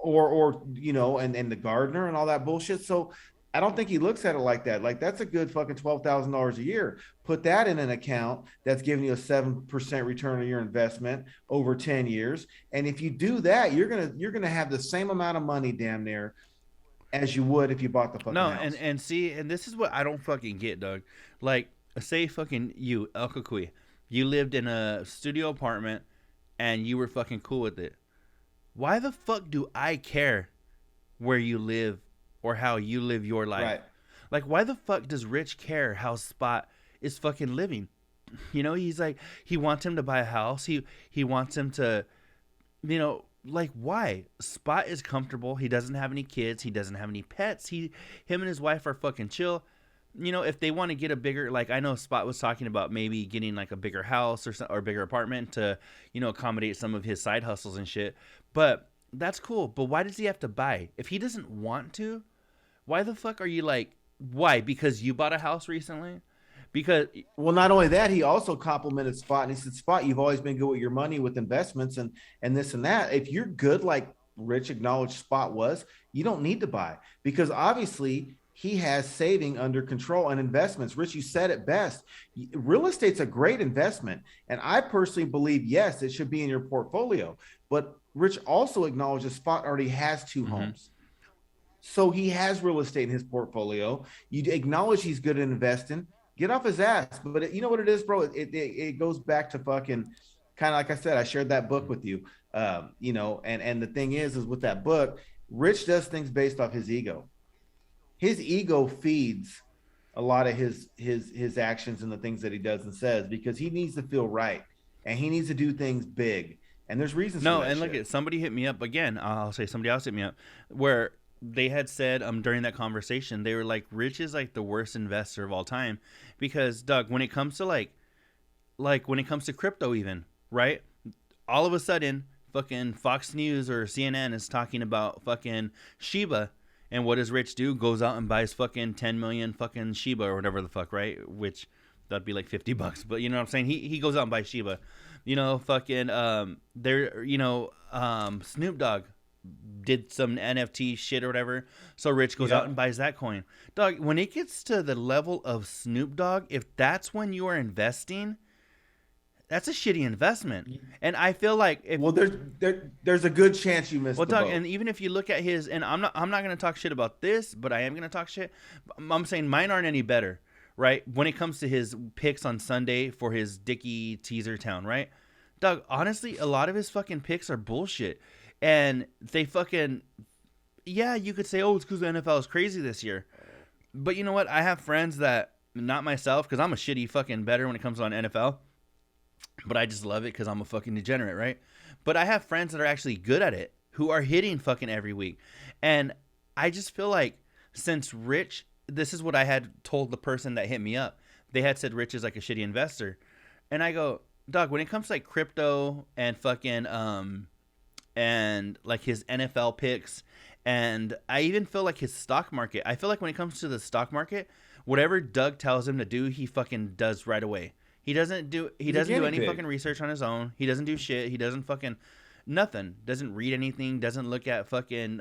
B: and the gardener and all that bullshit. So I don't think he looks at it like that. Like that's a good fucking $12,000 a year. Put that in an account that's giving you a 7% return on your investment over 10 years. And if you do that, you're gonna have the same amount of money damn near as you would if you bought the fucking house.
A: And see, and this is what I don't fucking get, Doug. Like, say fucking you, El Cucuy, you lived in a studio apartment and you were fucking cool with it. Why the fuck do I care where you live or how you live your life?
B: Right.
A: Like, why the fuck does Rich care how Spot is fucking living? He's like, he wants him to buy a house. He wants him to, like, why? Spot is comfortable. He doesn't have any kids. He doesn't have any pets. Him and his wife are fucking chill. If they want to get a bigger, like, I know Spot was talking about maybe getting like a bigger house or bigger apartment to, accommodate some of his side hustles and shit. But that's cool. But why does he have to buy? If he doesn't want to, why the fuck are you like, why? Because you bought a house recently? Because
B: not only that, he also complimented Spot and he said, Spot, you've always been good with your money with investments and this and that. If you're good, like Rich acknowledged Spot was, you don't need to buy because obviously he has saving under control and investments. Rich, you said it best. Real estate's a great investment. And I personally believe, yes, it should be in your portfolio. But Rich also acknowledges Spot already has two homes. So he has real estate in his portfolio. You acknowledge he's good at investing. Get off his ass. But you know what it is, bro? It goes back to fucking kind of like I said, I shared that book with you, and the thing is with that book, Rich does things based off his ego. His ego feeds a lot of his actions and the things that he does and says because he needs to feel right and he needs to do things big. And there's reasons for that.
A: And look at somebody hit me up again. I'll say somebody else hit me up where they had said during that conversation, they were like, Rich is like the worst investor of all time because, Doug, when it comes to like when it comes to crypto even, right? All of a sudden, fucking Fox News or CNN is talking about fucking Shiba. And what does Rich do? Goes out and buys fucking 10 million fucking Shiba or whatever the fuck, right? Which that'd be like $50. But you know what I'm saying? He goes out and buys Shiba. Snoop Dogg did some NFT shit or whatever. So Rich goes out and buys that coin. Dog, when it gets to the level of Snoop Dogg, if that's when you are investing, that's a shitty investment. And I feel like
B: there's a good chance you missed the boat.
A: And even if you look at his, and I'm not going to talk shit about this, but I am going to talk shit. I'm saying mine aren't any better, right? When it comes to his picks on Sunday for his Dickie teaser town, right? Doug, honestly, a lot of his fucking picks are bullshit. And they fucking, you could say, oh, it's because the NFL is crazy this year. But you know what? I have friends that, not myself, because I'm a shitty fucking better when it comes on NFL. But I just love it because I'm a fucking degenerate, right? But I have friends that are actually good at it, who are hitting fucking every week. And I just feel like since Rich, this is what I had told the person that hit me up. They had said Rich is like a shitty investor. And I go, dog, when it comes to like crypto and fucking, and like his NFL picks, and I even feel like his stock market. I feel like when it comes to the stock market, whatever Doug tells him to do, he fucking does right away. He doesn't do any fucking research on his own. He doesn't do shit. He doesn't fucking nothing. Doesn't read anything. Doesn't look at fucking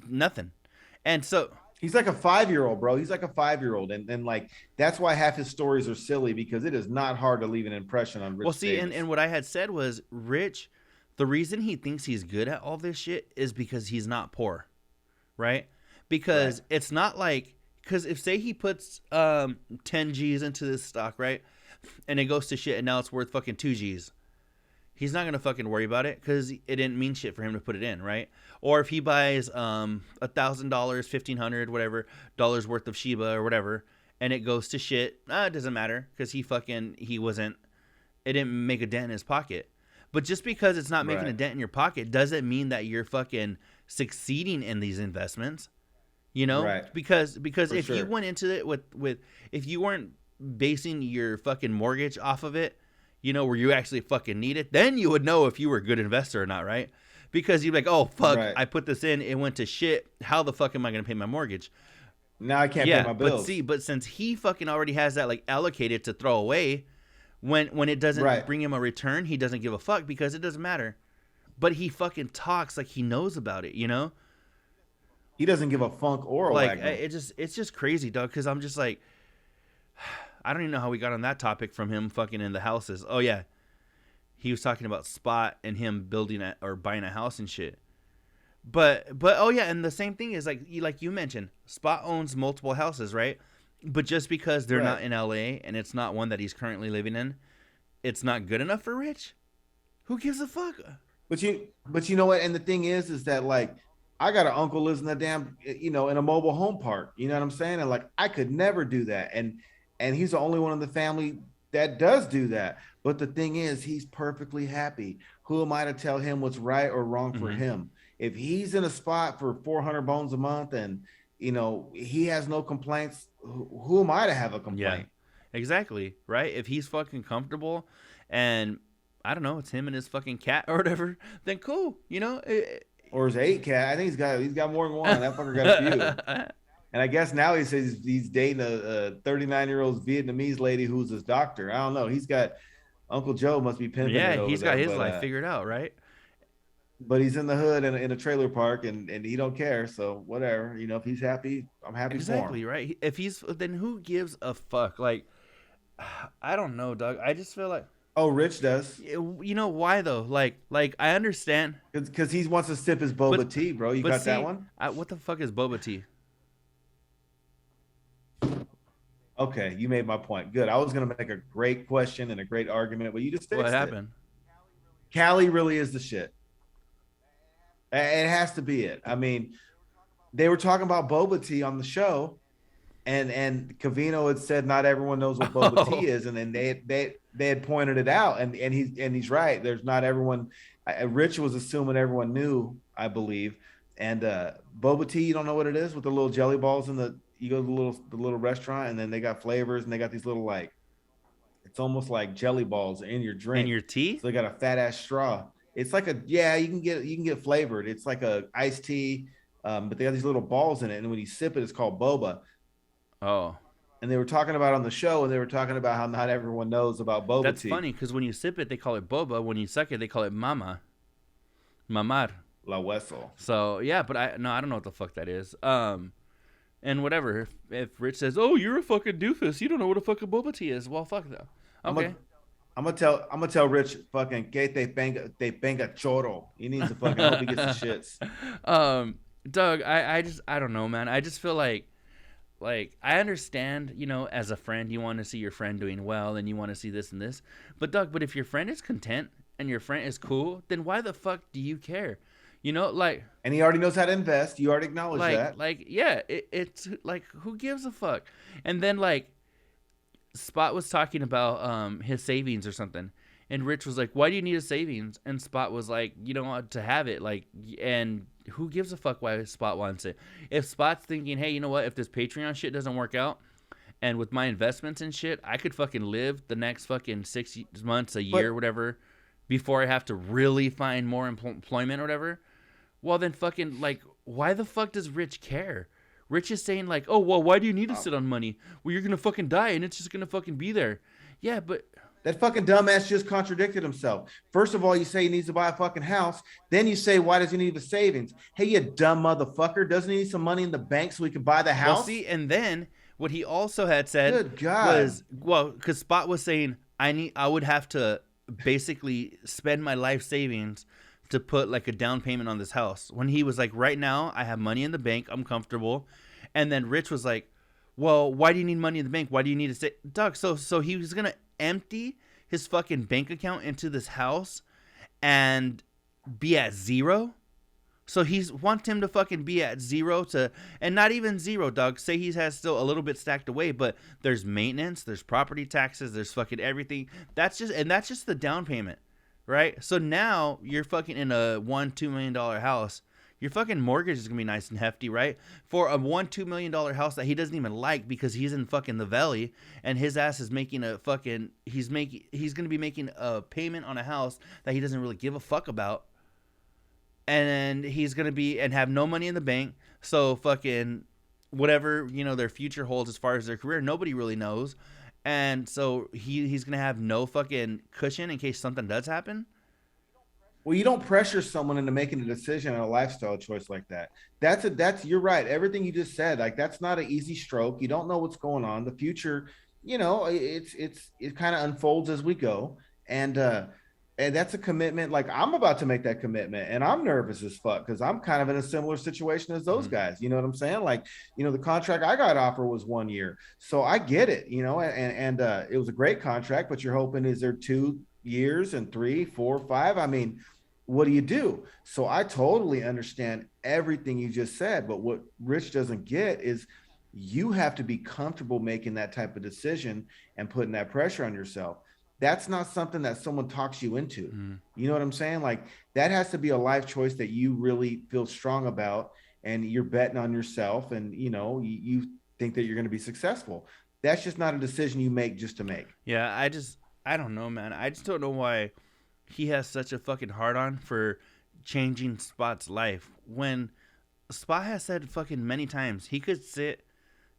A: nothing. And so
B: he's like a 5-year-old, bro. He's like a 5-year-old, and like that's why half his stories are silly because it is not hard to leave an impression on Rich.
A: Well, see, and what I had said was Rich. The reason he thinks he's good at all this shit is because he's not poor, right? Because it's not like because if say he puts 10 G's into this stock, right, and it goes to shit, and now it's worth fucking 2 G's. He's not gonna fucking worry about it because it didn't mean shit for him to put it in, right? Or if he buys $1,000, $1,500, whatever dollars worth of Shiba or whatever, and it goes to shit, it doesn't matter because it didn't make a dent in his pocket. But just because it's not making a dent in your pocket doesn't mean that you're fucking succeeding in these investments. You know, because if you went into it with if you weren't basing your fucking mortgage off of it, you know, where you actually fucking need it, then you would know if you were a good investor or not, right? Because you'd be like, oh fuck, I put this in, it went to shit. How the fuck am I gonna pay my mortgage?
B: Now I can't pay my bills.
A: But since he fucking already has that like allocated to throw away, when it doesn't bring him a return, he doesn't give a fuck because it doesn't matter. But he fucking talks like he knows about it, you know?
B: He doesn't give a funk or a
A: like it's just crazy, dog. Because I'm just like, I don't even know how we got on that topic from him fucking in the houses. Oh yeah, he was talking about Spot and him building or buying a house and shit. But oh yeah, and the same thing is like you mentioned, Spot owns multiple houses, right? But just because they're not in LA and it's not one that he's currently living in, it's not good enough for Rich. Who gives a fuck?
B: But you know what? And the thing is that like, I got an uncle lives in a damn, you know, in a mobile home park. You know what I'm saying? And like, I could never do that. And he's the only one in the family that does do that. But the thing is, he's perfectly happy. Who am I to tell him what's right or wrong for him? If he's in a spot for 400 bones a month and, you know, he has no complaints, who am I to have a complaint?
A: Yeah, exactly. Right. If he's fucking comfortable and I don't know, it's him and his fucking cat or whatever, then cool. You know,
B: or his 8 cat. I think he's got more than one. That fucker got a few. And I guess now he says he's dating a 39-year-old Vietnamese lady who's his doctor. I don't know. He's got Uncle Joe must be pimping.
A: Yeah, he's got his life figured out, right?
B: But he's in the hood in a trailer park, and he don't care. So whatever, you know, if he's happy, I'm happy for him.
A: Exactly, right? If he's, then who gives a fuck? Like, I don't know, Doug. I just feel like.
B: Oh, Rich does.
A: You know why though? Like I understand.
B: Because he wants to sip his boba tea, bro. You got that one?
A: What the fuck is boba tea?
B: Okay, you made my point. Good. I was gonna make a great question and a great argument, but you just fixed
A: What happened?
B: Cali really is the shit. It has to be it. I mean, they were talking about boba tea on the show, and Covino had said not everyone knows what boba tea is, and then they had pointed it out, and he's right. There's not everyone. Rich was assuming everyone knew, I believe, and boba tea, you don't know what it is with the little jelly balls in the. You go to the little restaurant, and then they got flavors, and they got these little like, it's almost like jelly balls in your drink.
A: In your tea?
B: So they got a fat ass straw. It's like you can get flavored. It's like a iced tea, but they got these little balls in it, and when you sip it, it's called boba.
A: Oh.
B: And they were talking about on the show, and they were talking about how not everyone knows about boba tea.
A: That's funny because when you sip it, they call it boba. When you suck it, they call it mamar.
B: La hueso.
A: So yeah, but I don't know what the fuck that is. And whatever. If Rich says, "Oh, you're a fucking doofus. You don't know what a fucking boba tea is." Well, fuck that. Okay.
B: I'm gonna tell Rich fucking que te venga choro. He needs to fucking hope he gets the shits.
A: Doug, I don't know, man. I just feel like I understand, you know, as a friend, you want to see your friend doing well and you want to see this and this. But Doug, if your friend is content and your friend is cool, then why the fuck do you care? You know, like.
B: And he already knows how to invest. You already acknowledge that.
A: Like, yeah, it's like, who gives a fuck? And then like, Spot was talking about his savings or something, and Rich was like, "Why do you need a savings?" And Spot was like, "You don't want to have it." Like, and who gives a fuck why Spot wants it? If Spot's thinking, "Hey, you know what? If this Patreon shit doesn't work out, and with my investments and shit, I could fucking live the next fucking 6 months, a year, whatever, before I have to really find more employment or whatever." Well, then fucking like, why the fuck does Rich care? Rich is saying like, "Oh, well, why do you need to sit on money? Well, you're going to fucking die and it's just going to fucking be there." Yeah, but.
B: That fucking dumbass just contradicted himself. First of all, you say he needs to buy a fucking house. Then you say, why does he need the savings? Hey, you dumb motherfucker. Doesn't he need some money in the bank so he can buy the house?
A: Well, see, and then what he also had said was, well, because Spot was saying, I would have to basically spend my life savings to put like a down payment on this house. When he was like, right now I have money in the bank, I'm comfortable. And then Rich was like, Well, why do you need money in the bank? Why do you need to say, Doug? So he was gonna empty his fucking bank account into this house and be at zero. So he's want him to fucking be at zero to, and not even zero, Doug. Say he has still a little bit stacked away, but there's maintenance, there's property taxes, there's fucking everything. That's just the down payment, right? So now you're fucking in a $1-2 million house. Your fucking mortgage is gonna be nice and hefty, right? For a $1-2 million house that he doesn't even like because he's in fucking the valley and his ass is making a fucking he's gonna be making a payment on a house that he doesn't really give a fuck about, and he's gonna be and have no money in the bank. So fucking whatever their future holds as far as their career, nobody really knows, and so he's gonna have no fucking cushion in case something does happen.
B: Well, you don't pressure someone into making a decision on a lifestyle choice like that. You're right. Everything you just said, like that's not an easy stroke. You don't know what's going on. The future, it kind of unfolds as we go. And that's a commitment. Like I'm about to make that commitment and I'm nervous as fuck because I'm kind of in a similar situation as those guys. You know what I'm saying? Like, the contract I got offered was 1 year. So I get it, and it was a great contract, but you're hoping is there 2 years and 3, 4, 5? I mean, what do you do? So I totally understand everything you just said, but what Rich doesn't get is you have to be comfortable making that type of decision and putting that pressure on yourself. That's not something that someone talks you into. You know what I'm saying? Like that has to be a life choice that you really feel strong about and you're betting on yourself and you think that you're going to be successful. That's just not a decision you make just to make.
A: Yeah, I don't know, man. I just don't know why he has such a fucking hard on for changing Spot's life when Spot has said fucking many times he could sit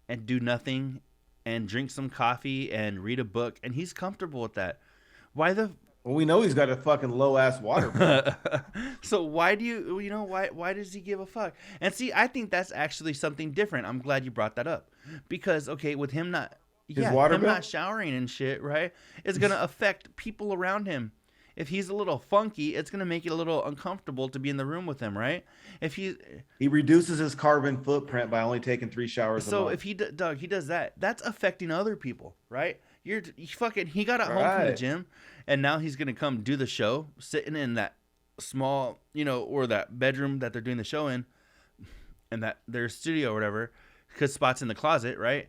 A: and do nothing and drink some coffee and read a book and he's comfortable with that. Well,
B: we know he's got a fucking low ass water bill.
A: So why do why does he give a fuck? And see, I think that's actually something different. I'm glad you brought that up because okay, with him not not showering and shit, right? It's gonna affect people around him. If he's a little funky, it's gonna make it a little uncomfortable to be in the room with him, right? If he
B: reduces his carbon footprint by only taking 3 showers a month.
A: So if he does that, that's affecting other people, right? He got at home from the gym, and now he's gonna come do the show, sitting in that small, or that bedroom that they're doing the show in, and that their studio or whatever, because Spot's in the closet, right?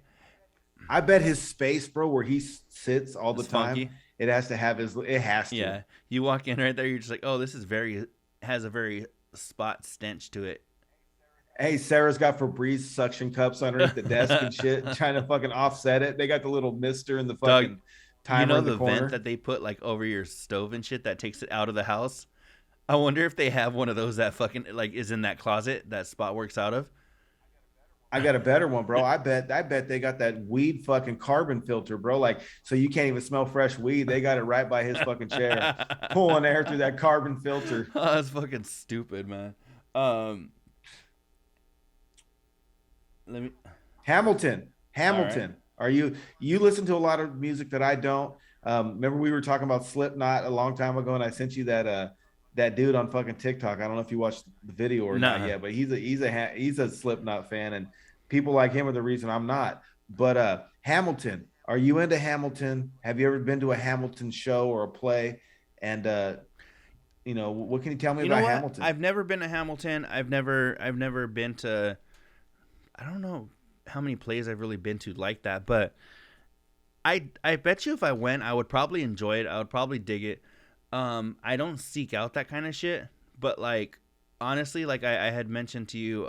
B: I bet his space, bro, where he sits all the time, funky. It has to have it has to.
A: Yeah. You walk in right there, you're just like, oh, this is has a very Spot stench to it.
B: Hey, Sarah's got Febreze suction cups underneath the desk and shit, trying to fucking offset it. They got the little mister in the fucking timer in the corner.
A: Vent that they put like over your stove and shit that takes it out of the house? I wonder if they have one of those that fucking like is in that closet that Spot works out of.
B: I got a better one, bro. I bet they got that weed fucking carbon filter, bro. Like, so you can't even smell fresh weed. They got it right by his fucking chair, pulling air through that carbon filter.
A: Oh, that's fucking stupid, man.
B: Hamilton. Right. Are you listen to a lot of music that I don't? Remember we were talking about Slipknot a long time ago, and I sent you that dude on fucking TikTok. I don't know if you watched the video or not yet, but he's a Slipknot fan, and people like him are the reason I'm not. But Hamilton, are you into Hamilton? Have you ever been to a Hamilton show or a play? And what can you tell me about Hamilton?
A: I've never been to Hamilton. I've never been to. I don't know how many plays I've really been to like that, but I bet you if I went, I would probably enjoy it. I would probably dig it. I don't seek out that kind of shit, but like honestly, like I had mentioned to you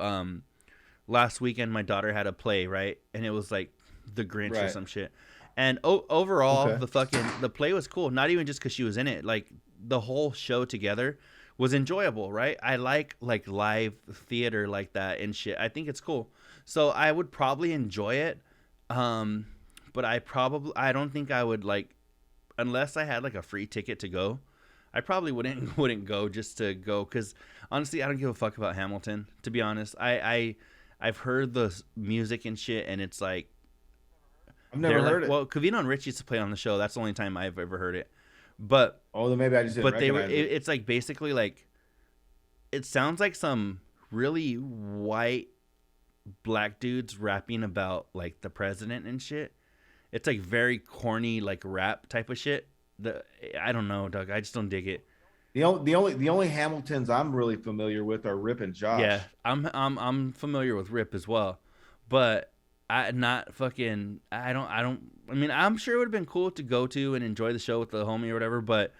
A: last weekend, my daughter had a play, right? And it was like The Grinch or some shit. And overall, the play was cool. Not even just because she was in it, like the whole show together was enjoyable, right? I like live theater like that and shit. I think it's cool. So I would probably enjoy it. But I don't think I would like, unless I had like a free ticket to go. I probably wouldn't go just to go because honestly, I don't give a fuck about Hamilton. To be honest, I've heard the music and shit, and it's like
B: I've never heard it.
A: Well, Covino and Rich used to play on the show. That's the only time I've ever heard it. But
B: then maybe I just didn't recognize it.
A: It's like basically like it sounds like some really white black dudes rapping about like the president and shit. It's like very corny, like rap type of shit. I don't know, Doug. I just don't dig it.
B: The only Hamiltons I'm really familiar with are Rip and
A: Yeah,
B: Josh.
A: I'm familiar with Rip as well, but I not fucking. I don't. I mean, I'm sure it would have been cool to go to and enjoy the show with the homie or whatever, but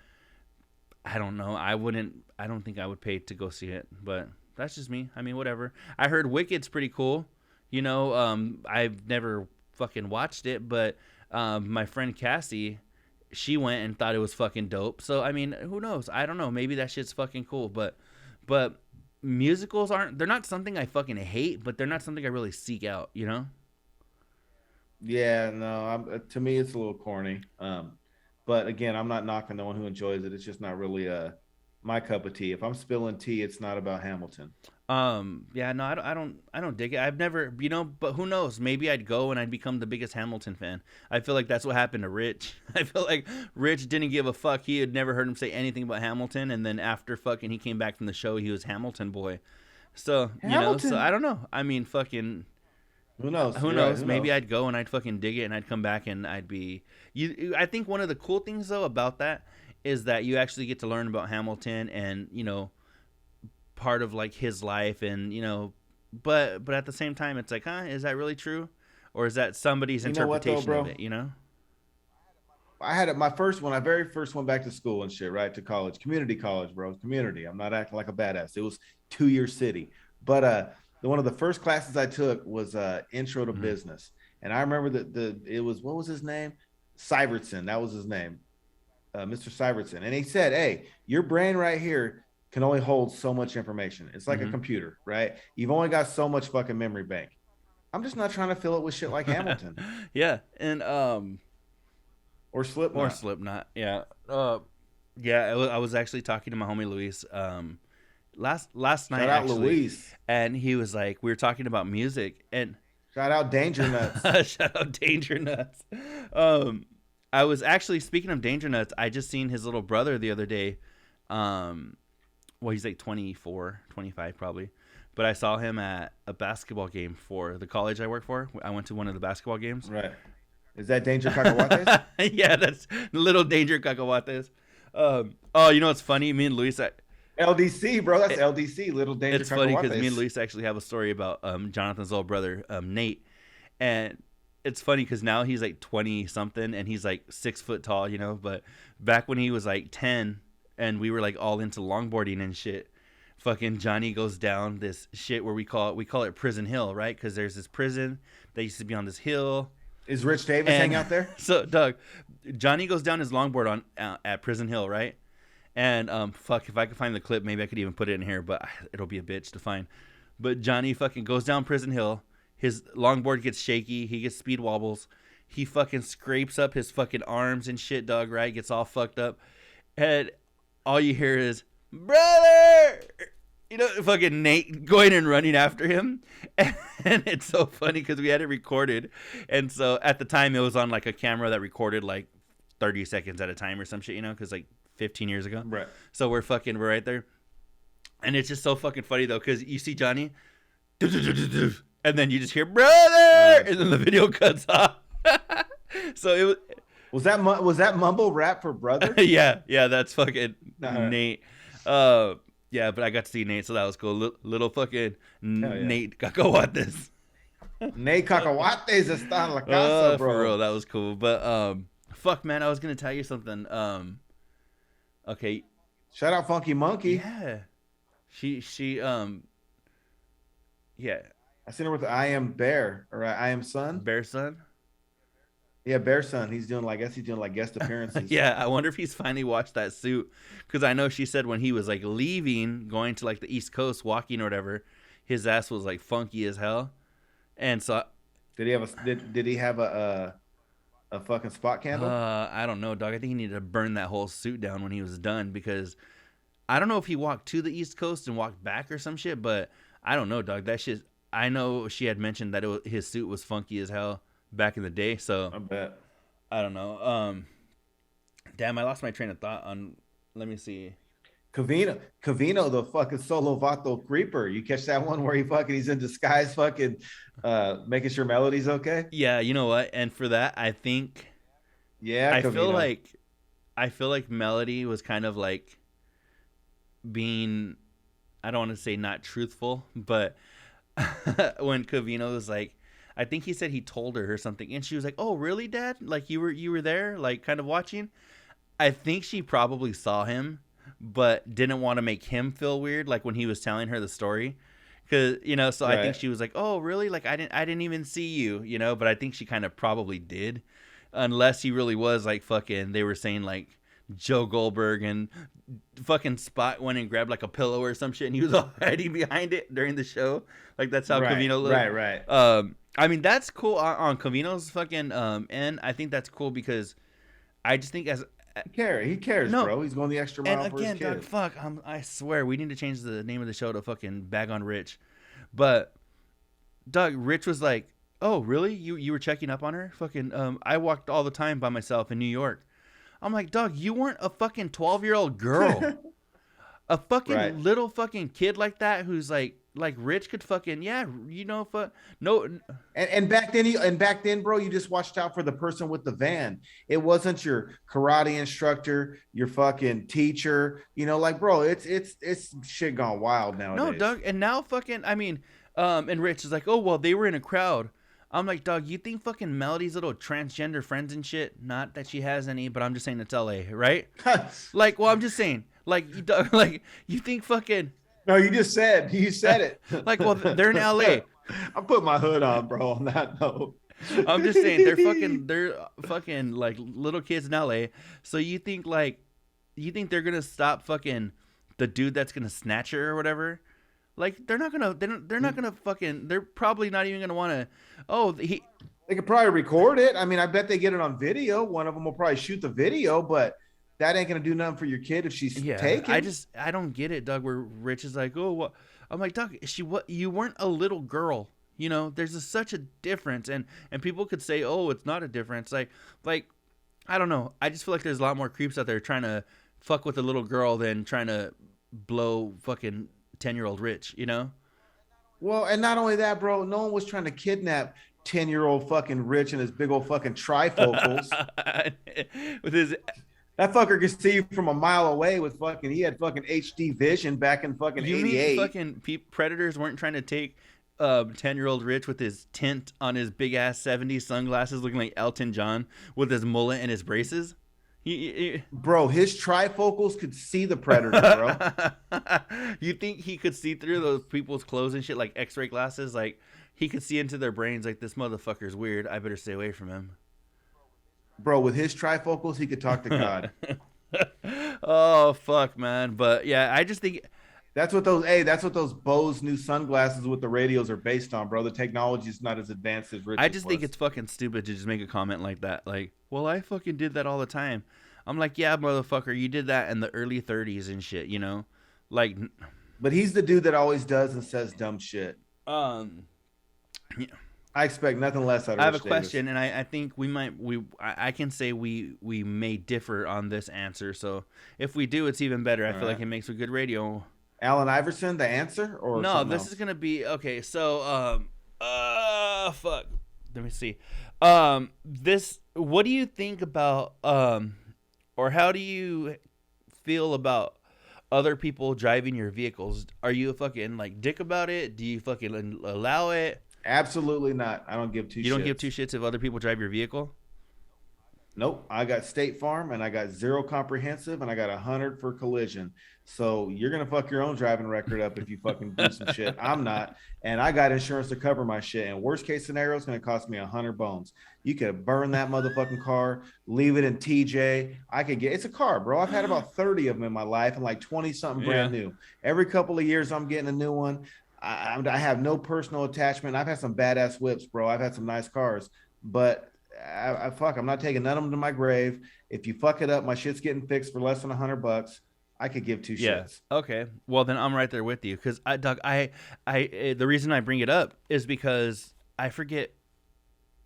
A: I don't know. I wouldn't. I don't think I would pay to go see it, but that's just me. I mean, whatever. I heard Wicked's pretty cool. You know, I've never fucking watched it, but my friend Cassie, she went and thought it was fucking dope. So I mean, who knows? I don't know. Maybe that shit's fucking cool, but musicals aren't. They're not something I fucking hate, but they're not something I really seek out. You know?
B: Yeah, no, to me it's a little corny. But again, I'm not knocking no one who enjoys it. It's just not really my cup of tea. If I'm spilling tea, it's not about Hamilton.
A: Yeah, no, I don't dig it. I've never, you know, but who knows? Maybe I'd go and I'd become the biggest Hamilton fan. I feel like that's what happened to Rich. I feel like Rich didn't give a fuck. He had never heard him say anything about Hamilton, and then after fucking he came back from the show, he was Hamilton boy. So you know, so
B: Hamilton.
A: I don't know. I mean, fucking,
B: Who knows?
A: who
B: You're right.
A: knows?
B: Who
A: Maybe
B: knows?
A: I'd go and I'd fucking dig it, and I'd come back and I'd be. You, I think one of the cool things though about that is that you actually get to learn about Hamilton and you know part of like his life and you know but at the same time it's like is that really true or is that somebody's
B: You know what though,
A: interpretation of
B: bro?
A: it, you know?
B: I had it my first when I very first went back to school and shit, right? To college, community college, bro. Community. I'm not acting like a badass. It was 2 year city. But one of the first classes I took was intro to
A: Mm-hmm.
B: business. And I remember that it was what was his name? Syvertson. That was his name. Mr. Syvertson. And he said, "Hey, your brain right here can only hold so much information. It's like a computer, right? You've only got so much fucking memory bank. I'm just not trying to fill it with shit like Hamilton
A: Yeah, and
B: or
A: or
B: Slipknot."
A: Slipknot. Yeah. Yeah, I was actually talking to my homie Luis last night
B: Shout out
A: actually,
B: Luis.
A: and he was like we were talking about music and
B: Shout out Danger Nuts.
A: shout out Danger Nuts. Um, I was actually speaking of Danger Nuts. I just seen his little brother the other day. Well, he's like 24, 25 probably. But I saw him at a basketball game for the college I work for. I went to one of the basketball games.
B: Right. Is that Danger Cacahuates?
A: Yeah, that's Little Danger Cacahuates. Oh, you know what's funny? Me and Luis,
B: LDC, bro. That's LDC. Little Danger
A: it's funny because me and
B: Cacahuates.
A: Luis actually have a story about Jonathan's little brother, Nate. And it's funny because now he's like 20 something and he's like 6 foot tall, you know. But back when he was like 10 and we were like all into longboarding and shit, fucking Johnny goes down this shit where we call it Prison Hill, right? Because there's this prison that used to be on this hill.
B: Is Rich Davis
A: And
B: hang out there?
A: so Doug, Johnny goes down his longboard on at Prison Hill, right? And fuck, if I could find the clip, maybe I could even put it in here, but it'll be a bitch to find. But Johnny fucking goes down Prison Hill. His longboard gets shaky. He gets speed wobbles. He fucking scrapes up his fucking arms and shit, Doug. Right? Gets all fucked up, and all you hear is brother. You know, fucking Nate going and running after him, and it's so funny because we had it recorded, and so at the time it was on like a camera that recorded like 30 seconds at a time or some shit, you know, because like 15 years ago.
B: Right.
A: So we're right there. And it's just so fucking funny though, because you see Johnny, and then you just hear brother, and then the video cuts off. So it was,
B: Was that mumble rap for brother?
A: yeah, that's fucking
B: Nah.
A: Nate. Yeah, but I got to see Nate, so that was cool. Little fucking
B: yeah.
A: Nate Cacahuates.
B: Nate Cacahuates está en la casa,
A: Oh,
B: bro.
A: for real, that was cool. But fuck, man, I was gonna tell you something. Okay,
B: Shout out Funky Monkey.
A: yeah, she yeah,
B: I seen her with the I Am Bear or I Am Son.
A: Bear Son.
B: Yeah, Bear Son. He's doing like, I guess he's doing like guest appearances.
A: Yeah, I wonder if he's finally watched that suit, because I know she said when he was like leaving, going to like the East Coast, walking or whatever, his ass was like funky as hell, and so
B: Did he have a fucking spot candle?
A: I don't know, dog. I think he needed to burn that whole suit down when he was done, because I don't know if he walked to the East Coast and walked back or some shit, but I don't know, dog. That shit. I know she had mentioned that his suit was funky as hell back in the day, so
B: I bet.
A: I don't know. Damn, I lost my train of thought on. Let me see.
B: Covino, the fucking solo vato creeper. You catch that one where he's in disguise, fucking making sure Melody's okay.
A: Yeah, you know what? And for that,
B: Yeah,
A: I feel
B: Covino.
A: like I feel like Melody was kind of like being, I don't want to say not truthful, but when Covino was like, I think he said he told her or something, and she was like, "Oh, really, Dad? Like you were there, like kind of watching." I think she probably saw him, but didn't want to make him feel weird, like when he was telling her the story, because So I think
B: Right.
A: she was like, "Oh, really? Like I didn't even see you, But I think she kind of probably did, unless he really was like fucking. They were saying like Joe Goldberg and fucking Spot went and grabbed like a pillow or some shit, and he was all hiding behind it during the show. Like that's how
B: Right.
A: Cavino looked.
B: Right.
A: I mean that's cool on Cavino's fucking end. I think that's cool because I just think as
B: He cares,
A: no.
B: bro. He's going the extra
A: And
B: mile for his
A: again, Doug,
B: kid.
A: fuck, I swear we need to change the name of the show to fucking Bag on Rich. But Doug, Rich was like, "Oh, really? You were checking up on her? Fucking I walked all the time by myself in New York." I'm like, "Doug, you weren't a fucking 12-year-old girl. A
B: Right.
A: fucking little fucking kid like that who's like Rich could fucking no
B: And back then, bro, you just watched out for the person with the van. It wasn't your karate instructor, your fucking teacher. Like, bro, it's shit gone wild
A: no,
B: nowadays.
A: Doug, and now fucking and Rich is like, "Oh, well, they were in a crowd." I'm like, "Dog, you think fucking Melody's little transgender friends and shit? Not that she has any, but I'm just saying it's LA, right? Like, well, I'm just saying, like, Doug, like, you think fucking,
B: No, you said it.
A: like, well, they're in LA.
B: I put my hood on, bro. On that note,
A: I'm just saying they're fucking like little kids in LA. So you think they're gonna stop fucking the dude that's gonna snatch her or whatever? Like they're not gonna fucking, they're probably not even gonna want to. Oh,
B: they could probably record it. I mean, I bet they get it on video. One of them will probably shoot the video, but that ain't gonna do nothing for your kid if she's
A: yeah.
B: taken.
A: I don't get it, Doug. Where Rich is like, oh, what? I'm like, Doug, what? You weren't a little girl. There's such a difference, and people could say, oh, it's not a difference. Like I don't know. I just feel like there's a lot more creeps out there trying to fuck with a little girl than trying to blow fucking 10-year-old Rich.
B: Well, and not only that, bro, no one was trying to kidnap 10-year-old fucking Rich and his big old fucking trifocals.
A: With his
B: That fucker could see you from a mile away with fucking, he had fucking HD vision back in fucking
A: You mean
B: 88.
A: fucking predators weren't trying to take 10-year-old Rich with his tint on his big ass 70s sunglasses looking like Elton John with his mullet and his braces?
B: Bro, his trifocals could see the predator, bro.
A: You think he could see through those people's clothes and shit like x-ray glasses? Like he could see into their brains like this motherfucker's weird. I better stay away from him.
B: Bro, with his trifocals, he could talk to God.
A: Oh fuck, man. But yeah, I just think
B: That's what those Bose new sunglasses with the radios are based on, bro. The technology is not as advanced as Rich's
A: I just think
B: was.
A: it's fucking stupid to just make a comment like that. Like, well, I fucking did that all the time. I'm like, yeah, motherfucker, you did that in the early 30s and shit, Like,
B: But he's the dude that always does and says dumb shit.
A: um, yeah.
B: I expect nothing less out of
A: I have a
B: Rich Davis.
A: question, and I think I can say we may differ on this answer. So if we do, it's even better. I feel like it makes for good radio.
B: Allen Iverson, the answer, or
A: No,
B: something
A: this
B: else?
A: is gonna be okay. So fuck. Let me see. This. What do you think about or how do you feel about other people driving your vehicles? Are you a fucking like dick about it? Do you fucking allow it?
B: Absolutely not. I don't give two
A: You don't
B: shits.
A: give two shits if other people drive your vehicle?
B: Nope. I got State Farm and I got zero comprehensive and I got 100 for collision. So you're gonna fuck your own driving record up if you fucking do some shit. I'm not, and I got insurance to cover my shit. And worst case scenario, it's gonna cost me 100 bones. You could burn that motherfucking car, leave it in TJ. I could get, it's a car, bro. I've had about 30 of them in my life and like 20 something brand new. Every couple of years, I'm getting a new one. I have no personal attachment. I've had some badass whips, bro. I've had some nice cars, but I'm not taking none of them to my grave. If you fuck it up, my shit's getting fixed for less than $100. I could give two shits.
A: Okay. Well, then I'm right there with you because Doug, the reason I bring it up is because I forget.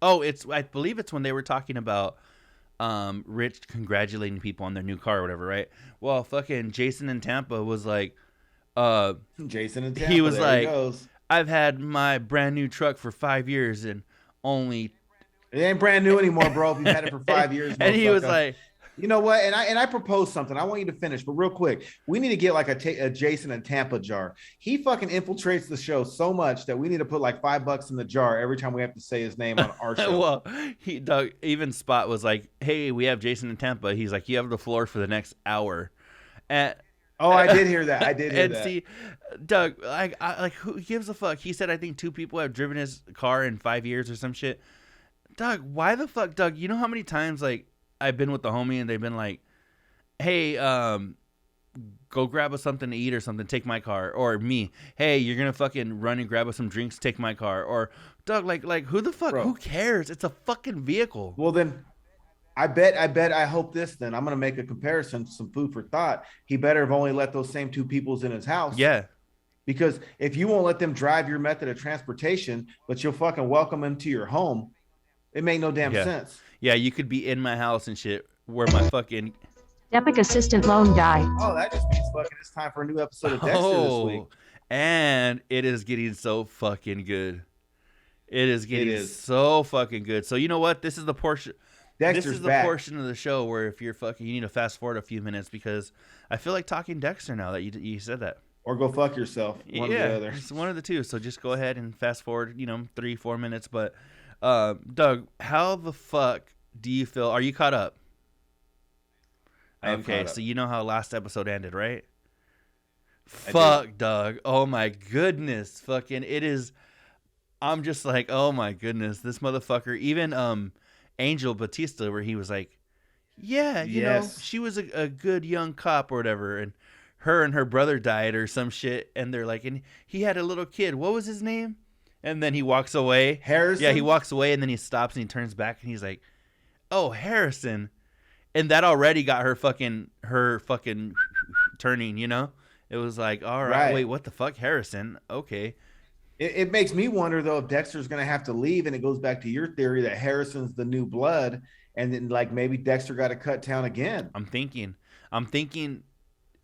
A: Oh, I believe it's when they were talking about Rich congratulating people on their new car or whatever, right? Well, fucking Jason in Tampa was like,
B: Jason in Tampa.
A: he was
B: there
A: like,
B: he goes.
A: I've had my brand new truck for 5 years and only.
B: It ain't brand new anymore, bro. If you've had it for 5 years,
A: and he was
B: motherfucker.
A: like,
B: You know what? And I proposed something. I want you to finish, but real quick, we need to get like a Jason and Tampa jar. He fucking infiltrates the show so much that we need to put like $5 in the jar every time we have to say his name on our show.
A: well, Doug, even Spot was like, hey, we have Jason in Tampa. He's like, you have the floor for the next hour. And
B: oh, I did hear that. I did hear that.
A: See, Doug, like, who gives a fuck? He said, I think 2 people have driven his car in 5 years or some shit. Doug, why the fuck, Doug? You know how many times like I've been with the homie and they've been like, hey, go grab us something to eat or something, take my car. Or me, hey, you're gonna fucking run and grab us some drinks, take my car. Or Doug, like who the fuck? Bro, who cares? It's a fucking vehicle.
B: Well then, I hope this then. I'm gonna make a comparison, some food for thought. He better have only let those same 2 peoples in his house.
A: Yeah.
B: Because if you won't let them drive your method of transportation, but you'll fucking welcome them to your home, it made no damn sense.
A: Yeah, you could be in my house and shit where my fucking
C: Epic assistant loan guy.
B: Oh, that just means fucking it's time for a new episode of Dexter this week.
A: And it is getting so fucking good. It is getting so fucking good. So you know what? This is the portion.
B: Dexter's
A: this is the
B: back.
A: portion of the show where if you're fucking, you need to fast forward a few minutes because I feel like talking Dexter now that you said that.
B: Or go fuck yourself. One or the other.
A: It's one of the two. So just go ahead and fast forward, 3-4 minutes. But Doug, how the fuck do you feel? Are you caught up? Okay, so you know how last episode ended, right? Fuck, Doug. Oh my goodness. Fucking it is. I'm just like, oh my goodness, this motherfucker. Even Angel Batista, where he was like, yeah, you know, she was a good young cop or whatever, and her brother died or some shit, and they're like, and he had a little kid. What was his name? And then he walks away.
B: Harrison?
A: Yeah, he walks away, and then he stops and he turns back and he's like, oh, Harrison. And that already got her fucking turning, you know? It was like, all right, wait, what the fuck? Harrison? Okay.
B: It makes me wonder, though, if Dexter's going to have to leave, and it goes back to your theory that Harrison's the new blood, and then, like, maybe Dexter got to cut town again.
A: I'm thinking,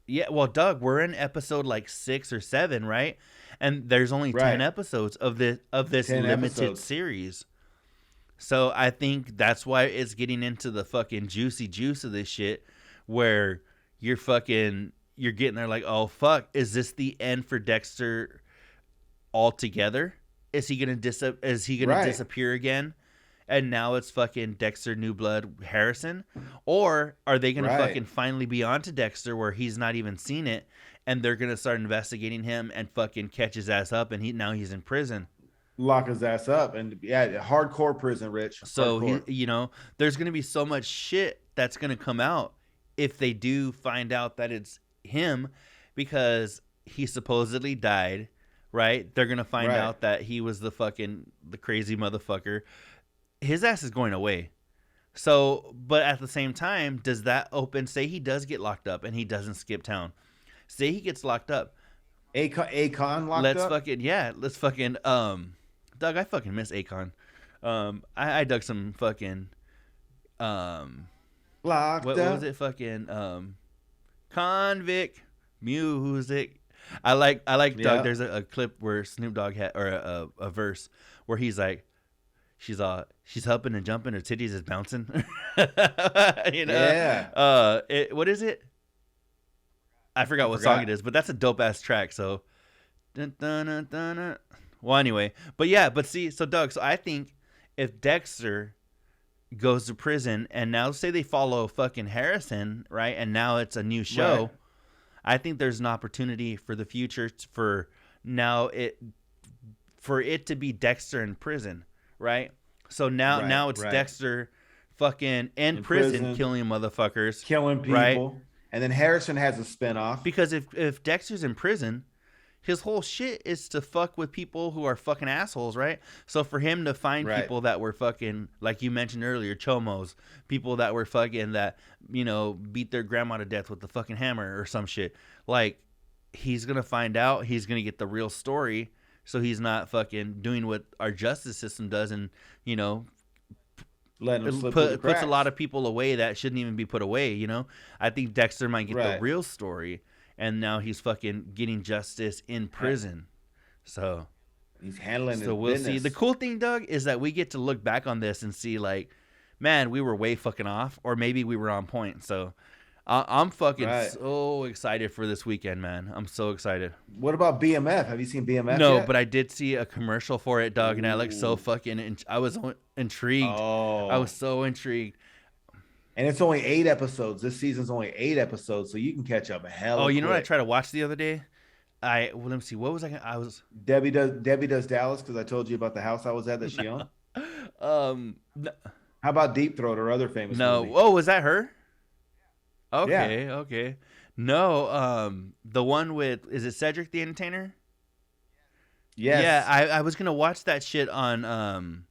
A: yeah, well, Doug, we're in episode, like, 6 or 7, right? And there's only 10 episodes of this limited series. So I think that's why it's getting into the fucking juicy juice of this shit, where you're getting there like, oh fuck, is this the end for Dexter altogether? Is he gonna disappear again? And now it's fucking Dexter New Blood Harrison, or are they gonna fucking finally be onto Dexter where he's not even seen it, and they're gonna start investigating him and fucking catch his ass up, and he's in prison.
B: Lock his ass up, and hardcore prison, Rich.
A: So there's gonna be so much shit that's gonna come out if they do find out that it's him, because he supposedly died, right? They're gonna find out that he was the crazy motherfucker. His ass is going away. So, but at the same time, does that say he does get locked up and he doesn't skip town? Say he gets locked up.
B: Akon locked up?
A: Let's fucking Doug, I fucking miss Akon. I dug some fucking
B: what
A: was it? Fucking convict music. I like Doug. There's a clip where Snoop Dogg had, or a verse where he's like, she's humping and jumping, her titties is bouncing. You know?
B: Yeah.
A: What is it? I forgot what song it is, but that's a dope ass track. So, dun, dun, dun, dun, dun. Well, anyway, but see, so Doug, so I think if Dexter goes to prison and now say they follow fucking Harrison, right? And now it's a new show. I think there's an opportunity for the future for it to be Dexter in prison, right? So now it's Dexter fucking in prison killing motherfuckers.
B: Killing people. Right? And then Harrison has a spinoff.
A: Because if Dexter's in prison, his whole shit is to fuck with people who are fucking assholes, right? So for him to find people that were fucking, like you mentioned earlier, chomos, people that were fucking that, beat their grandma to death with the fucking hammer or some shit. Like, he's going to find out, he's going to get the real story, so he's not fucking doing what our justice system does and,
B: letting them
A: it
B: slip through the
A: puts a
B: cracks.
A: lot of people away that shouldn't even be put away. You know, I think Dexter might get the
B: Right.
A: real story, and now he's fucking getting justice in prison. So
B: He's handling his
A: we'll
B: business.
A: see. The cool thing, Doug, is that we get to look back on this and see like, man, we were way fucking off, or maybe we were on point. So I'm fucking
B: Right.
A: so excited for this weekend, man. I'm so excited.
B: What about BMF? Have you seen BMF
A: No,
B: yet?
A: but I did see a commercial for it, Doug, and I looked so
B: Ooh.
A: fucking. I was intrigued.
B: Oh.
A: I was so intrigued.
B: And it's only 8 episodes. This season's only 8 episodes, so you can catch up a hell.
A: Oh, you know what I
B: quick.
A: tried to watch the other day? Well, let me see. What was I was
B: Debbie does Dallas, because I told you about the house I was at that she owned. How about Deep Throat or other famous movie?
A: Oh, was that her? Okay, okay. No, the one with, is it Cedric the Entertainer?
B: Yes.
A: Yeah, I was gonna watch that shit on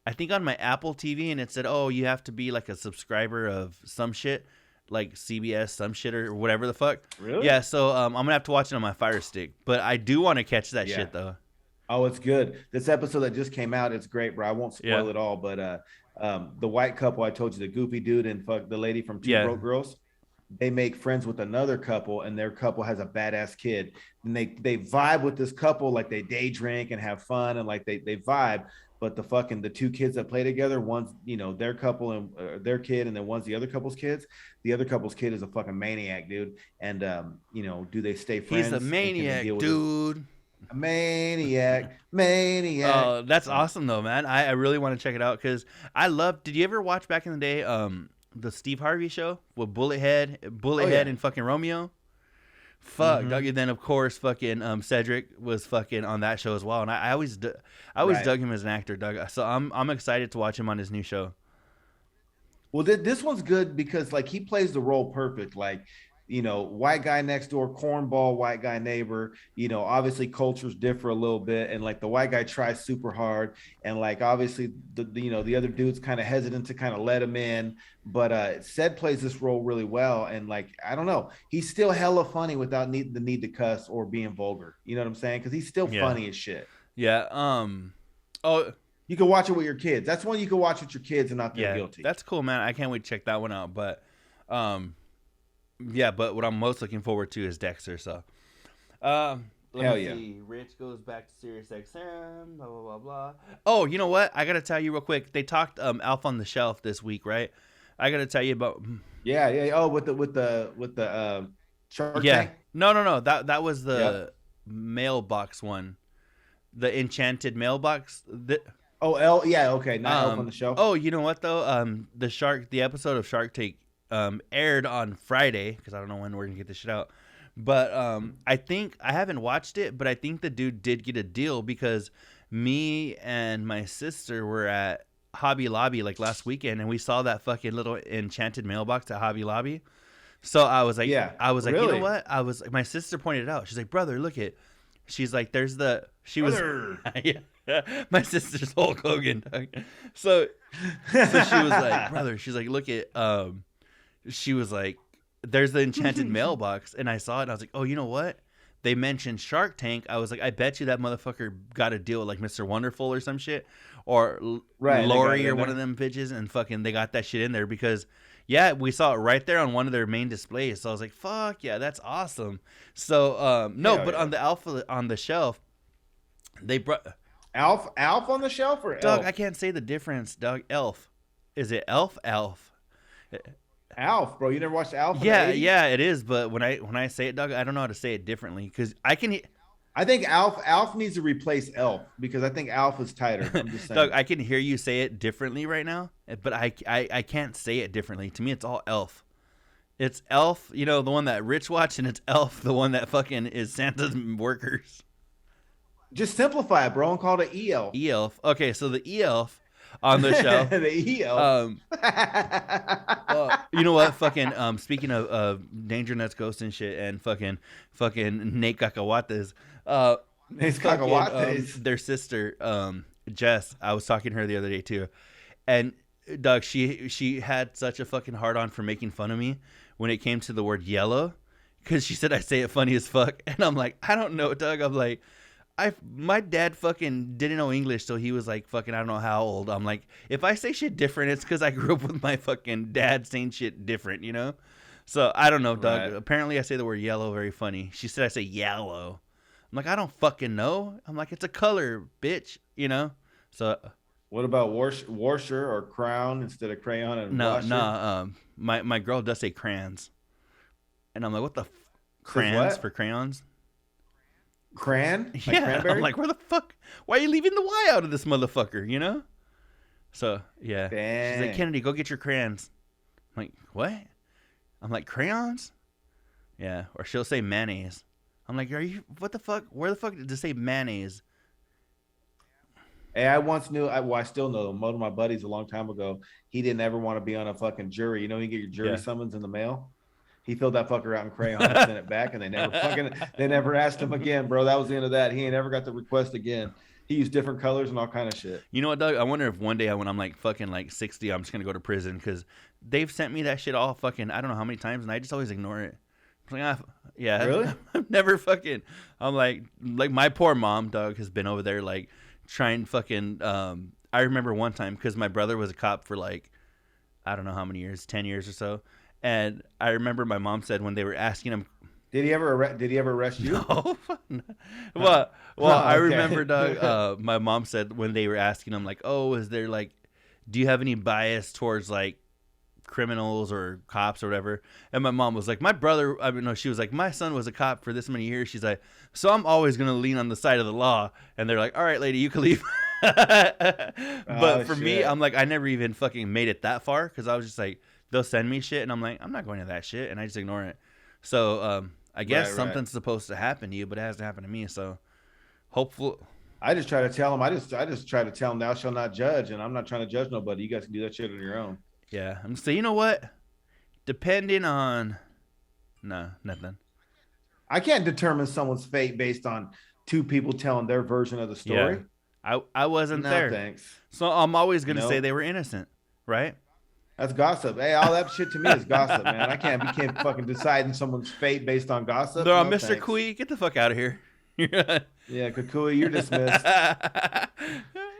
A: I think on my Apple TV, and it said, oh, you have to be like a subscriber of some shit, like CBS some shit or whatever the fuck.
B: Really?
A: Yeah, so I'm gonna have to watch it on my Fire Stick, but I do want to catch that shit though.
B: Oh, it's good. This episode that just came out, it's great, bro. I won't spoil
A: Yeah.
B: it all, but the white couple I told you, the goofy dude and fuck the lady from Two
A: Yeah.
B: Broke Girls, they make friends with another couple, and their couple has a badass kid, and they vibe with this couple, like they day drink and have fun, and like they vibe. But the two kids that play together, one's their couple and their kid, and then one's the other couple's kids. The other couple's kid is a fucking maniac, dude. And do they stay friends?
A: He's a
B: And can they
A: maniac,
B: deal with
A: dude.
B: a maniac.
A: Oh, that's awesome though, man. I really want to check it out because I love. Did you ever watch back in the day the Steve Harvey show with Bullethead and fucking Romeo? Fuck, Doug. And then of course fucking Cedric was fucking on that show as well, and I always dug him as an actor, Doug. So I'm excited to watch him on his new show.
B: Well, this one's good because like he plays the role perfect. Like, white guy next door, cornball, white guy neighbor. Obviously cultures differ a little bit, and like the white guy tries super hard, and like obviously the other dude's kind of hesitant to kind of let him in. But Ced plays this role really well, and like I don't know, he's still hella funny without the need to cuss or being vulgar. You know what I'm saying? Because he's still funny as shit.
A: Yeah. Oh.
B: You can watch it with your kids. That's one you can watch with your kids and not feel guilty.
A: That's cool, man. I can't wait to check that one out. But, yeah. But what I'm most looking forward to is Dexter. So, let me see. Rich goes back to Sirius XM. Blah blah blah blah. Oh, you know what? I gotta tell you real quick. They talked Alf on the Shelf this week, right? I gotta tell you about.
B: Yeah. Oh, with the Shark Tank.
A: No. That was the mailbox one. The enchanted mailbox.
B: Okay. Not Elf on the Shelf.
A: Oh, you know what though? The episode of Shark Tank aired on Friday because I don't know when we're gonna get this shit out. But I think I haven't watched it, but I think the dude did get a deal because me and my sister were at Hobby Lobby like last weekend, and we saw that fucking little enchanted mailbox at Hobby Lobby. So I was like,
B: really?
A: You know what? My sister pointed it out. She's like, brother, look it. She's like, my sister's Hulk Hogan. So she was like, brother, she's like, look at, she was like, there's the enchanted mailbox. And I saw it and I was like, oh, you know what? They mentioned Shark Tank. I was like, I bet you that motherfucker got a deal with like Mr. Wonderful or some shit or Lori or one of them bitches. And fucking, they got that shit in there because we saw it right there on one of their main displays. So I was like, fuck yeah, that's awesome. So, on the on the shelf, they brought
B: Alf on the Shelf or
A: Doug,
B: Elf?
A: I can't say the difference, Doug. Elf. Is it Elf?
B: Alf, bro. You never watched Alf?
A: Yeah, it is. But when I say it, Doug, I don't know how to say it differently because I
B: think Alf needs to replace Elf because I think Alf is tighter. I'm just saying.
A: Doug, I can hear you say it differently right now, but I can't say it differently. To me, it's all Elf. It's Elf, the one that Rich watched, and it's Elf, the one that fucking is Santa's workers.
B: Just simplify it, bro, and call it E-Elf.
A: E-Elf. Okay, so the E-Elf on the shelf.
B: The E-Elf.
A: You know what? Fucking speaking of Danger Nuts, Ghost and shit, and fucking Nate Cacahuates. Their sister, Jess. I was talking to her the other day too, and Doug, she had such a fucking hard on for making fun of me when it came to the word yellow, because she said I say it funny as fuck, and I'm like, I don't know, Doug. I'm like, my dad fucking didn't know English, so he was like fucking I don't know how old. I'm like, if I say shit different, it's because I grew up with my fucking dad saying shit different, you know. So I don't know, Doug.
B: Right.
A: Apparently, I say the word yellow very funny. She said I say yellow. I'm like, I don't fucking know. I'm like, it's a color, bitch, you know. So
B: What about washer or crown instead of crayon and
A: no,
B: washer?
A: no. My girl does say crayons, and I'm like, what the crayons
B: what?
A: for crayons?
B: Cran? Like
A: Yeah,
B: cranberry?
A: I'm like, where the fuck? Why are you leaving the Y out of this motherfucker? You know? So yeah, she's like,
B: Dang.
A: Kennedy, go get your crayons. I'm like, what? I'm like, crayons? Yeah, or she'll say mayonnaise. I'm like, are you? What the fuck? Where the fuck did it say mayonnaise?
B: Hey, I once knew, I still know one of my buddies a long time ago. He didn't ever want to be on a fucking jury. You know, you get your jury
A: Yeah.
B: summons in the mail. He filled that fucker out in crayon and sent it back, and they never asked him again, bro. That was the end of that. He ain't ever got the request again. He used different colors and all kind of shit.
A: You know what, Doug? I wonder if one day when I'm like fucking like 60, I'm just gonna go to prison because they've sent me that shit all fucking I don't know how many times, and I just always ignore it. I'm like, yeah,
B: Really?
A: I've never fucking. I'm like my poor mom, Doug, has been over there like trying fucking. I remember one time because my brother was a cop for like I don't know how many years, 10 years or so, and I remember my mom said when they were asking him.
B: Did he ever arrest you?
A: No. well, I
B: Okay.
A: remember, Doug. My mom said when they were asking him, like, "Oh, is there like, do you have any bias towards like criminals or cops or whatever?" And my mom was like, "My brother." I mean, no, she was like, "My son was a cop for this many years." She's like, "So I'm always gonna lean on the side of the law." And they're like, "All right, lady, you can leave." But for me,
B: shit.
A: I'm like, I never even fucking made it that far because I was just like, they'll send me shit, and I'm like, I'm not going to that shit, and I just ignore it. So I guess
B: Right.
A: something's supposed to happen to you, but it hasn't happened to me. So hopefully,
B: I just try to tell him. I just try to tell him, "Thou shalt not judge," and I'm not trying to judge nobody. You guys can do that shit on your own.
A: yeah. I'm saying, you know what? Depending on, no, nothing.
B: I can't determine someone's fate based on two people telling their version of the story.
A: I wasn't
B: No,
A: there,
B: thanks.
A: so I'm always gonna
B: No.
A: say they were innocent, right?
B: That's gossip. Hey, all that shit to me is gossip, man. I can't. We can't fucking deciding someone's fate based on gossip.
A: They're on
B: No,
A: Mr.
B: thanks.
A: Cucuy, get the fuck out of here.
B: Yeah, Cucuy, you're dismissed.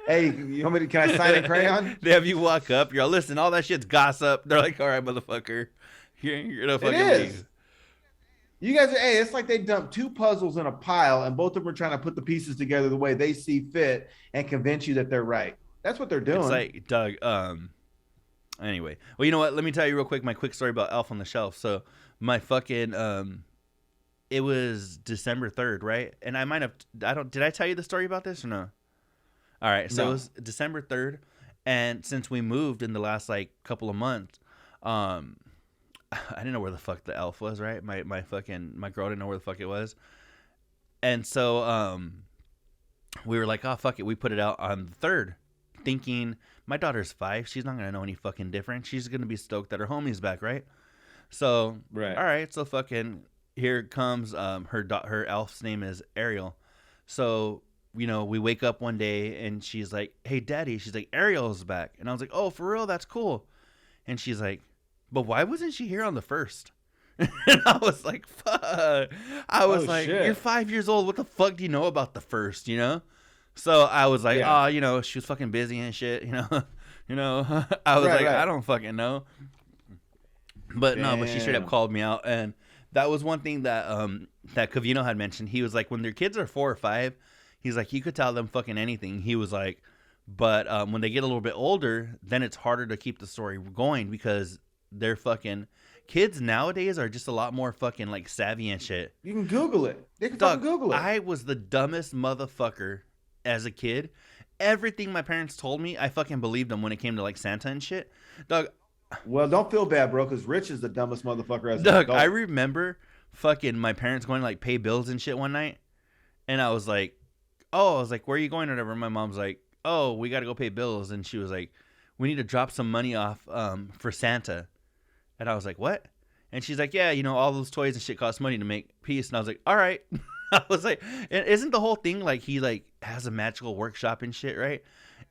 B: Hey, you want me to? Can I sign in crayon?
A: They have you walk up. You're all, listen, all that shit's gossip. They're like, all right, motherfucker, you're the fucking
B: is.
A: leave.
B: You guys are. Hey, it's like they dumped two puzzles in a pile, and both of them are trying to put the pieces together the way they see fit and convince you that they're right. That's what they're doing.
A: It's like, Doug, anyway. Well, you know what? Let me tell you real quick my quick story about Elf on the Shelf. So my fucking it was December 3rd, right? And I might have did I tell you the story about this or no? All right. So
B: No.
A: it was December 3rd, and since we moved in the last like couple of months, I didn't know where the fuck the elf was, right? My girl didn't know where the fuck it was. And so we were like, oh fuck it, we put it out on the 3rd, thinking my daughter's 5, she's not gonna know any fucking different. She's gonna be stoked that her homie's back, right? So
B: Right.
A: all right, so fucking here comes her elf's name is Ariel. So you know, we wake up one day and she's like, hey daddy, she's like, Ariel's back. And I was like, oh for real, that's cool. And she's like, but why wasn't she here on the 1st? And I was like, fuck. I was like,
B: shit.
A: you're 5 years old. What the fuck do you know about the 1st, you know? So I was like,
B: Yeah.
A: oh, you know, she was fucking busy and shit, you know? I was like,
B: Right.
A: I don't fucking know. But no, but she straight up
B: Damn.
A: called me out. And that was one thing that that Covino had mentioned. He was like, when their kids are 4 or 5, he's like, you could tell them fucking anything. He was like, but when they get a little bit older, then it's harder to keep the story going because they're fucking kids nowadays are just a lot more fucking like savvy and shit.
B: You can Google it. They can
A: Doug,
B: fucking Google it.
A: I was the dumbest motherfucker as a kid. Everything my parents told me, I fucking believed them when it came to like Santa and shit. Doug,
B: Well, don't feel bad, bro, because Rich is the dumbest motherfucker as an
A: Doug,
B: adult.
A: I remember fucking my parents going to like pay bills and shit one night, and I was like, where are you going or whatever? My mom's like, oh, we got to go pay bills, and she was like, we need to drop some money off for Santa. And I was like, what? And she's like, yeah, you know, all those toys and shit cost money to make peace. And I was like, all right. I was like, and isn't the whole thing like he like has a magical workshop and shit, right?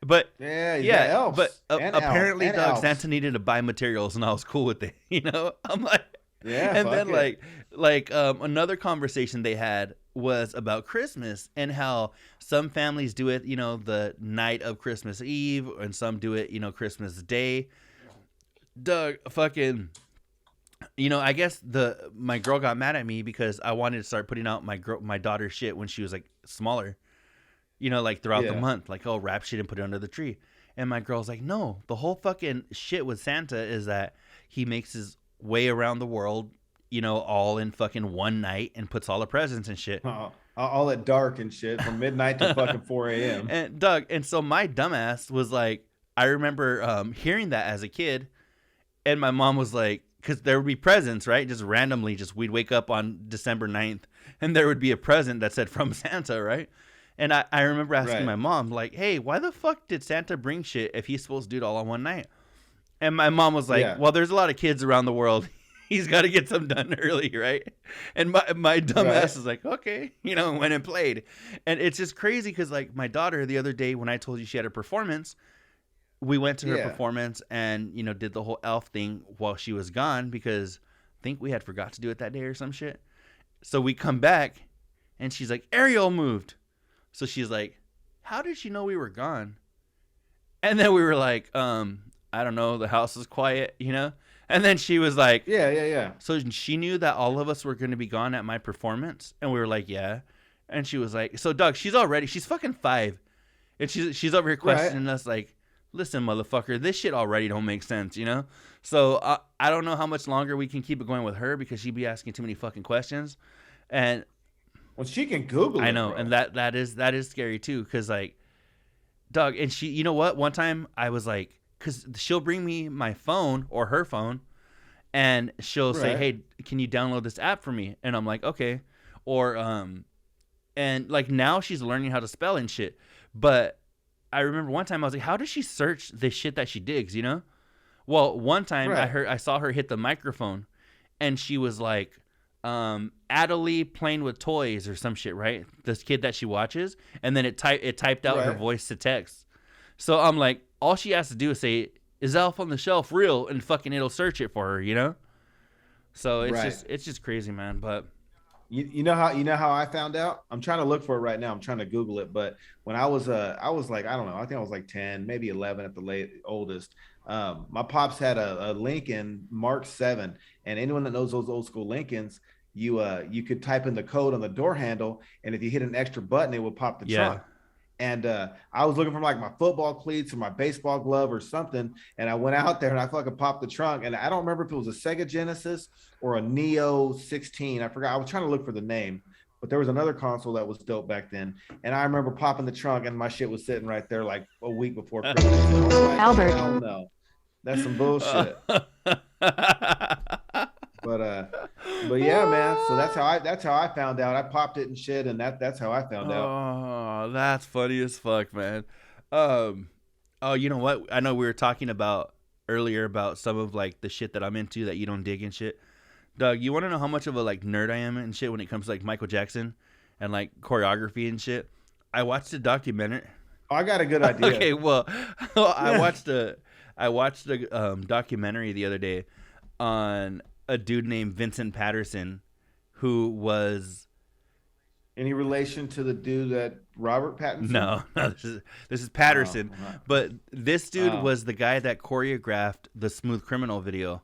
A: But
B: Yeah,
A: yeah,
B: elves
A: but
B: and
A: apparently
B: and
A: Doug
B: elves.
A: Santa needed to buy materials, and I was cool with it. You know, I'm like,
B: Yeah,
A: and
B: fuck
A: then
B: it.
A: like like another conversation they had was about Christmas and how some families do it, the night of Christmas Eve, and some do it, Christmas Day. Doug, fucking, I guess my girl got mad at me because I wanted to start putting out my daughter's shit when she was like smaller, like throughout the month, like, oh, wrap shit and put it under the tree. And my girl's like, no, the whole fucking shit with Santa is that he makes his way around the world, all in fucking one night and puts all the presents and shit.
B: All at dark and shit from midnight to fucking 4 a.m.
A: And Doug, and so my dumbass was like, I remember hearing that as a kid, and my mom was like, because there would be presents, right? Just randomly, we'd wake up on December 9th, and there would be a present that said from Santa, right? And I remember asking my mom, like, hey, why the fuck did Santa bring shit if he's supposed to do it all on one night? And my mom was like, well, there's a lot of kids around the world. He's got to get some done early, right? And my dumb ass is like, okay, went and played. And it's just crazy because, like, my daughter the other day when I told you she had a performance, we went to her performance and, did the whole elf thing while she was gone because I think we had forgot to do it that day or some shit. So we come back and she's like, Ariel moved. So she's like, how did she know we were gone? And then we were like, I don't know. The house is quiet, And then she was like,
B: yeah.
A: So she knew that all of us were going to be gone at my performance. And we were like, yeah. And she was like, so Doug, she's fucking 5. And she's over here questioning us like, listen, motherfucker, this shit already don't make sense, So I don't know how much longer we can keep it going with her because she'd be asking too many fucking questions. And
B: well, she can Google it.
A: I know,
B: bro.
A: and that is scary too, because like, Doug, and she, you know what? One time I was like, because she'll bring me my phone or her phone, and she'll say, hey, can you download this app for me? And I'm like, okay. Or and like now she's learning how to spell and shit. But I remember one time I was like, how does she search the shit that she digs? Well, one time I saw her hit the microphone, and she was like, Adelie playing with toys or some shit, right? This kid that she watches, and then it typed out her voice to text. So I'm like, all she has to do is say, is Elf on the Shelf real? And fucking it'll search it for her, So it's just crazy, man. But
B: you know how I found out? I'm trying to look for it right now. I'm trying to Google it. But when I was like, I don't know, I think I was like 10, maybe 11 at the oldest. My pops had a Lincoln Mark 7, and anyone that knows those old school Lincolns, you could type in the code on the door handle, and if you hit an extra button, it would pop the trunk. And I was looking for like my football cleats or my baseball glove or something, and I went out there and I fucking popped the trunk, and I don't remember if it was a Sega Genesis or a Neo 16. I forgot. I was trying to look for the name, but there was another console that was dope back then, and I remember popping the trunk, and my shit was sitting right there like a week before Christmas. Like,
C: Albert.
B: hell no, that's some bullshit. But yeah, man. So that's how I found out. I popped it and shit, and that's how I found out.
A: Oh, that's funny as fuck, man. Oh, you know what? I know we were talking about earlier about some of like the shit that I'm into that you don't dig and shit. Doug, you want to know how much of a like nerd I am and shit when it comes to like Michael Jackson and like choreography and shit? I watched a documentary.
B: Oh, I got a good idea.
A: Okay, well, I watched a documentary the other day on a dude named Vincent Patterson, who was
B: any relation to the dude that Robert Pattinson?
A: No, this is Patterson. But this dude was the guy that choreographed the Smooth Criminal video,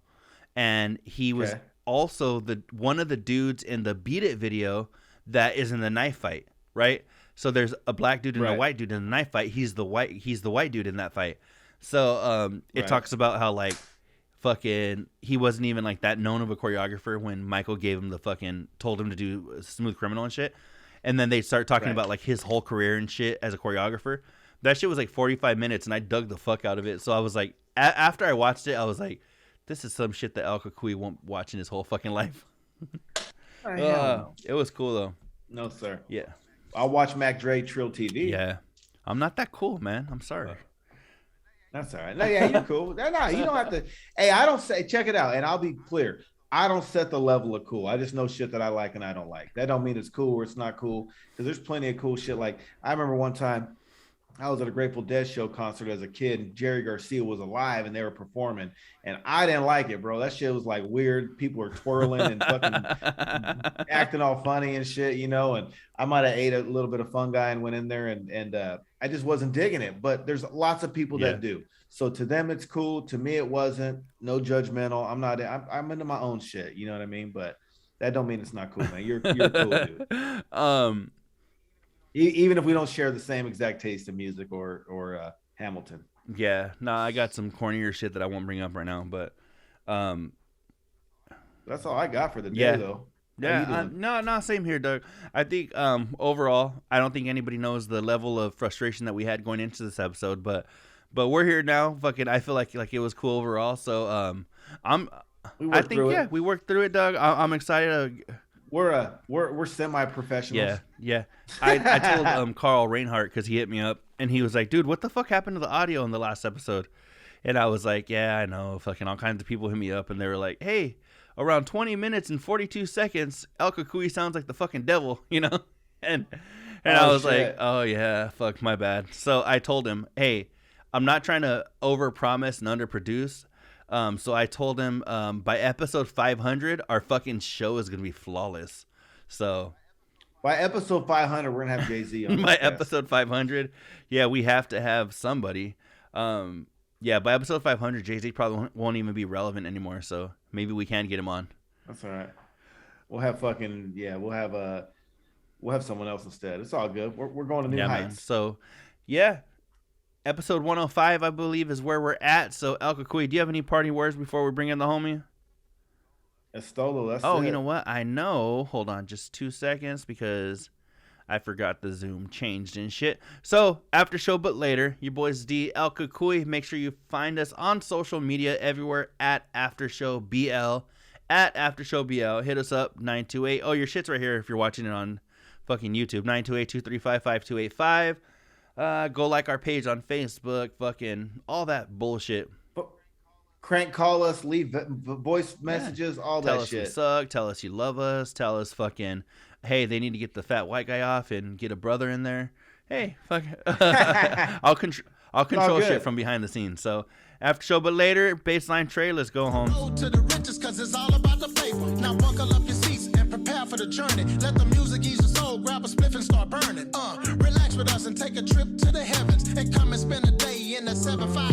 A: and he was also one of the dudes in the Beat It video that is in the knife fight, right? So there's a black dude and a white dude in the knife fight. He's the white dude in that fight. So it talks about how like fucking he wasn't even like that known of a choreographer when Michael told him to do Smooth Criminal and shit. And then they start talking about like his whole career and shit as a choreographer. That shit was like 45 minutes and I dug the fuck out of it. So I was like, after I watched it, I was like, this is some shit that Al Cucuy won't watch in his whole fucking life. It was cool though.
B: No, sir.
A: Yeah.
B: I'll watch Mac Dre Trill TV.
A: Yeah. I'm not that cool, man. I'm sorry.
B: That's all right. No, yeah, you're cool. No, you don't have to. Hey, I don't say, check it out. And I'll be clear. I don't set the level of cool. I just know shit that I like and I don't like. That don't mean it's cool or it's not cool. Because there's plenty of cool shit. Like I remember one time I was at a Grateful Dead show concert as a kid, and Jerry Garcia was alive and they were performing. And I didn't like it, bro. That shit was like weird. People were twirling and fucking acting all funny and shit, you know. And I might have ate a little bit of fungi and went in there and I just wasn't digging it. But there's lots of people that do. So to them, it's cool. To me, it wasn't. No judgmental. I'm into my own shit. You know what I mean? But that don't mean it's not cool, man. You're cool, dude. Even if we don't share the same exact taste of music or Hamilton.
A: Yeah, no, I got some cornier shit that I won't bring up right now, but
B: that's all I got for the day, though.
A: Yeah, no, same here, Doug. I think overall, I don't think anybody knows the level of frustration that we had going into this episode, but we're here now. Fucking, I feel like it was cool overall. So we worked through it, Doug. I'm excited.
B: We're semi-professionals.
A: Yeah. I told Carl Reinhardt, because he hit me up and he was like, "Dude, what the fuck happened to the audio in the last episode?" And I was like, "Yeah, I know." Fucking all kinds of people hit me up and they were like, "Hey, around 20 minutes and 42 seconds, El Cucuy sounds like the fucking devil," you know? And I was like, "Oh yeah, fuck, my bad." So I told him, "Hey, I'm not trying to overpromise and underproduce." So I told him by episode 500, our fucking show is gonna be flawless. So
B: by episode 500, we're gonna have Jay-Z on.
A: By episode 500, yeah, we have to have somebody. Yeah, by episode 500, Jay-Z probably won't even be relevant anymore. So maybe we can get him on.
B: That's all right. We'll have we'll have someone else instead. It's all good. We're going to new heights. Man.
A: So yeah. Episode 105, I believe, is where we're at. So, El Cucuy, do you have any parting words before we bring in the homie?
B: Estolo, that's
A: it. You know what? I know. Hold on just 2 seconds because I forgot the Zoom changed and shit. So, after show but later, your boys D, El Cucuy. Make sure you find us on social media everywhere at AfterShowBL. At AfterShowBL. Hit us up, 928. Oh, your shit's right here if you're watching it on fucking YouTube. 928-235-5285. Go like our page on Facebook, fucking all that bullshit.
B: Crank call us, leave voice messages, all that shit.
A: Tell us we suck, tell us you love us, tell us fucking, hey, they need to get the fat white guy off and get a brother in there. Hey, fuck. I'll control shit from behind the scenes. So after show but later, baseline Trey, let's go home. Go to the riches cause it's all about the flavor. Now buckle up your seats and prepare for the journey. Let the music ease your soul, grab a spliff and start burning. Relax with us and take a trip to the heavens and come and spend a day in the 7-5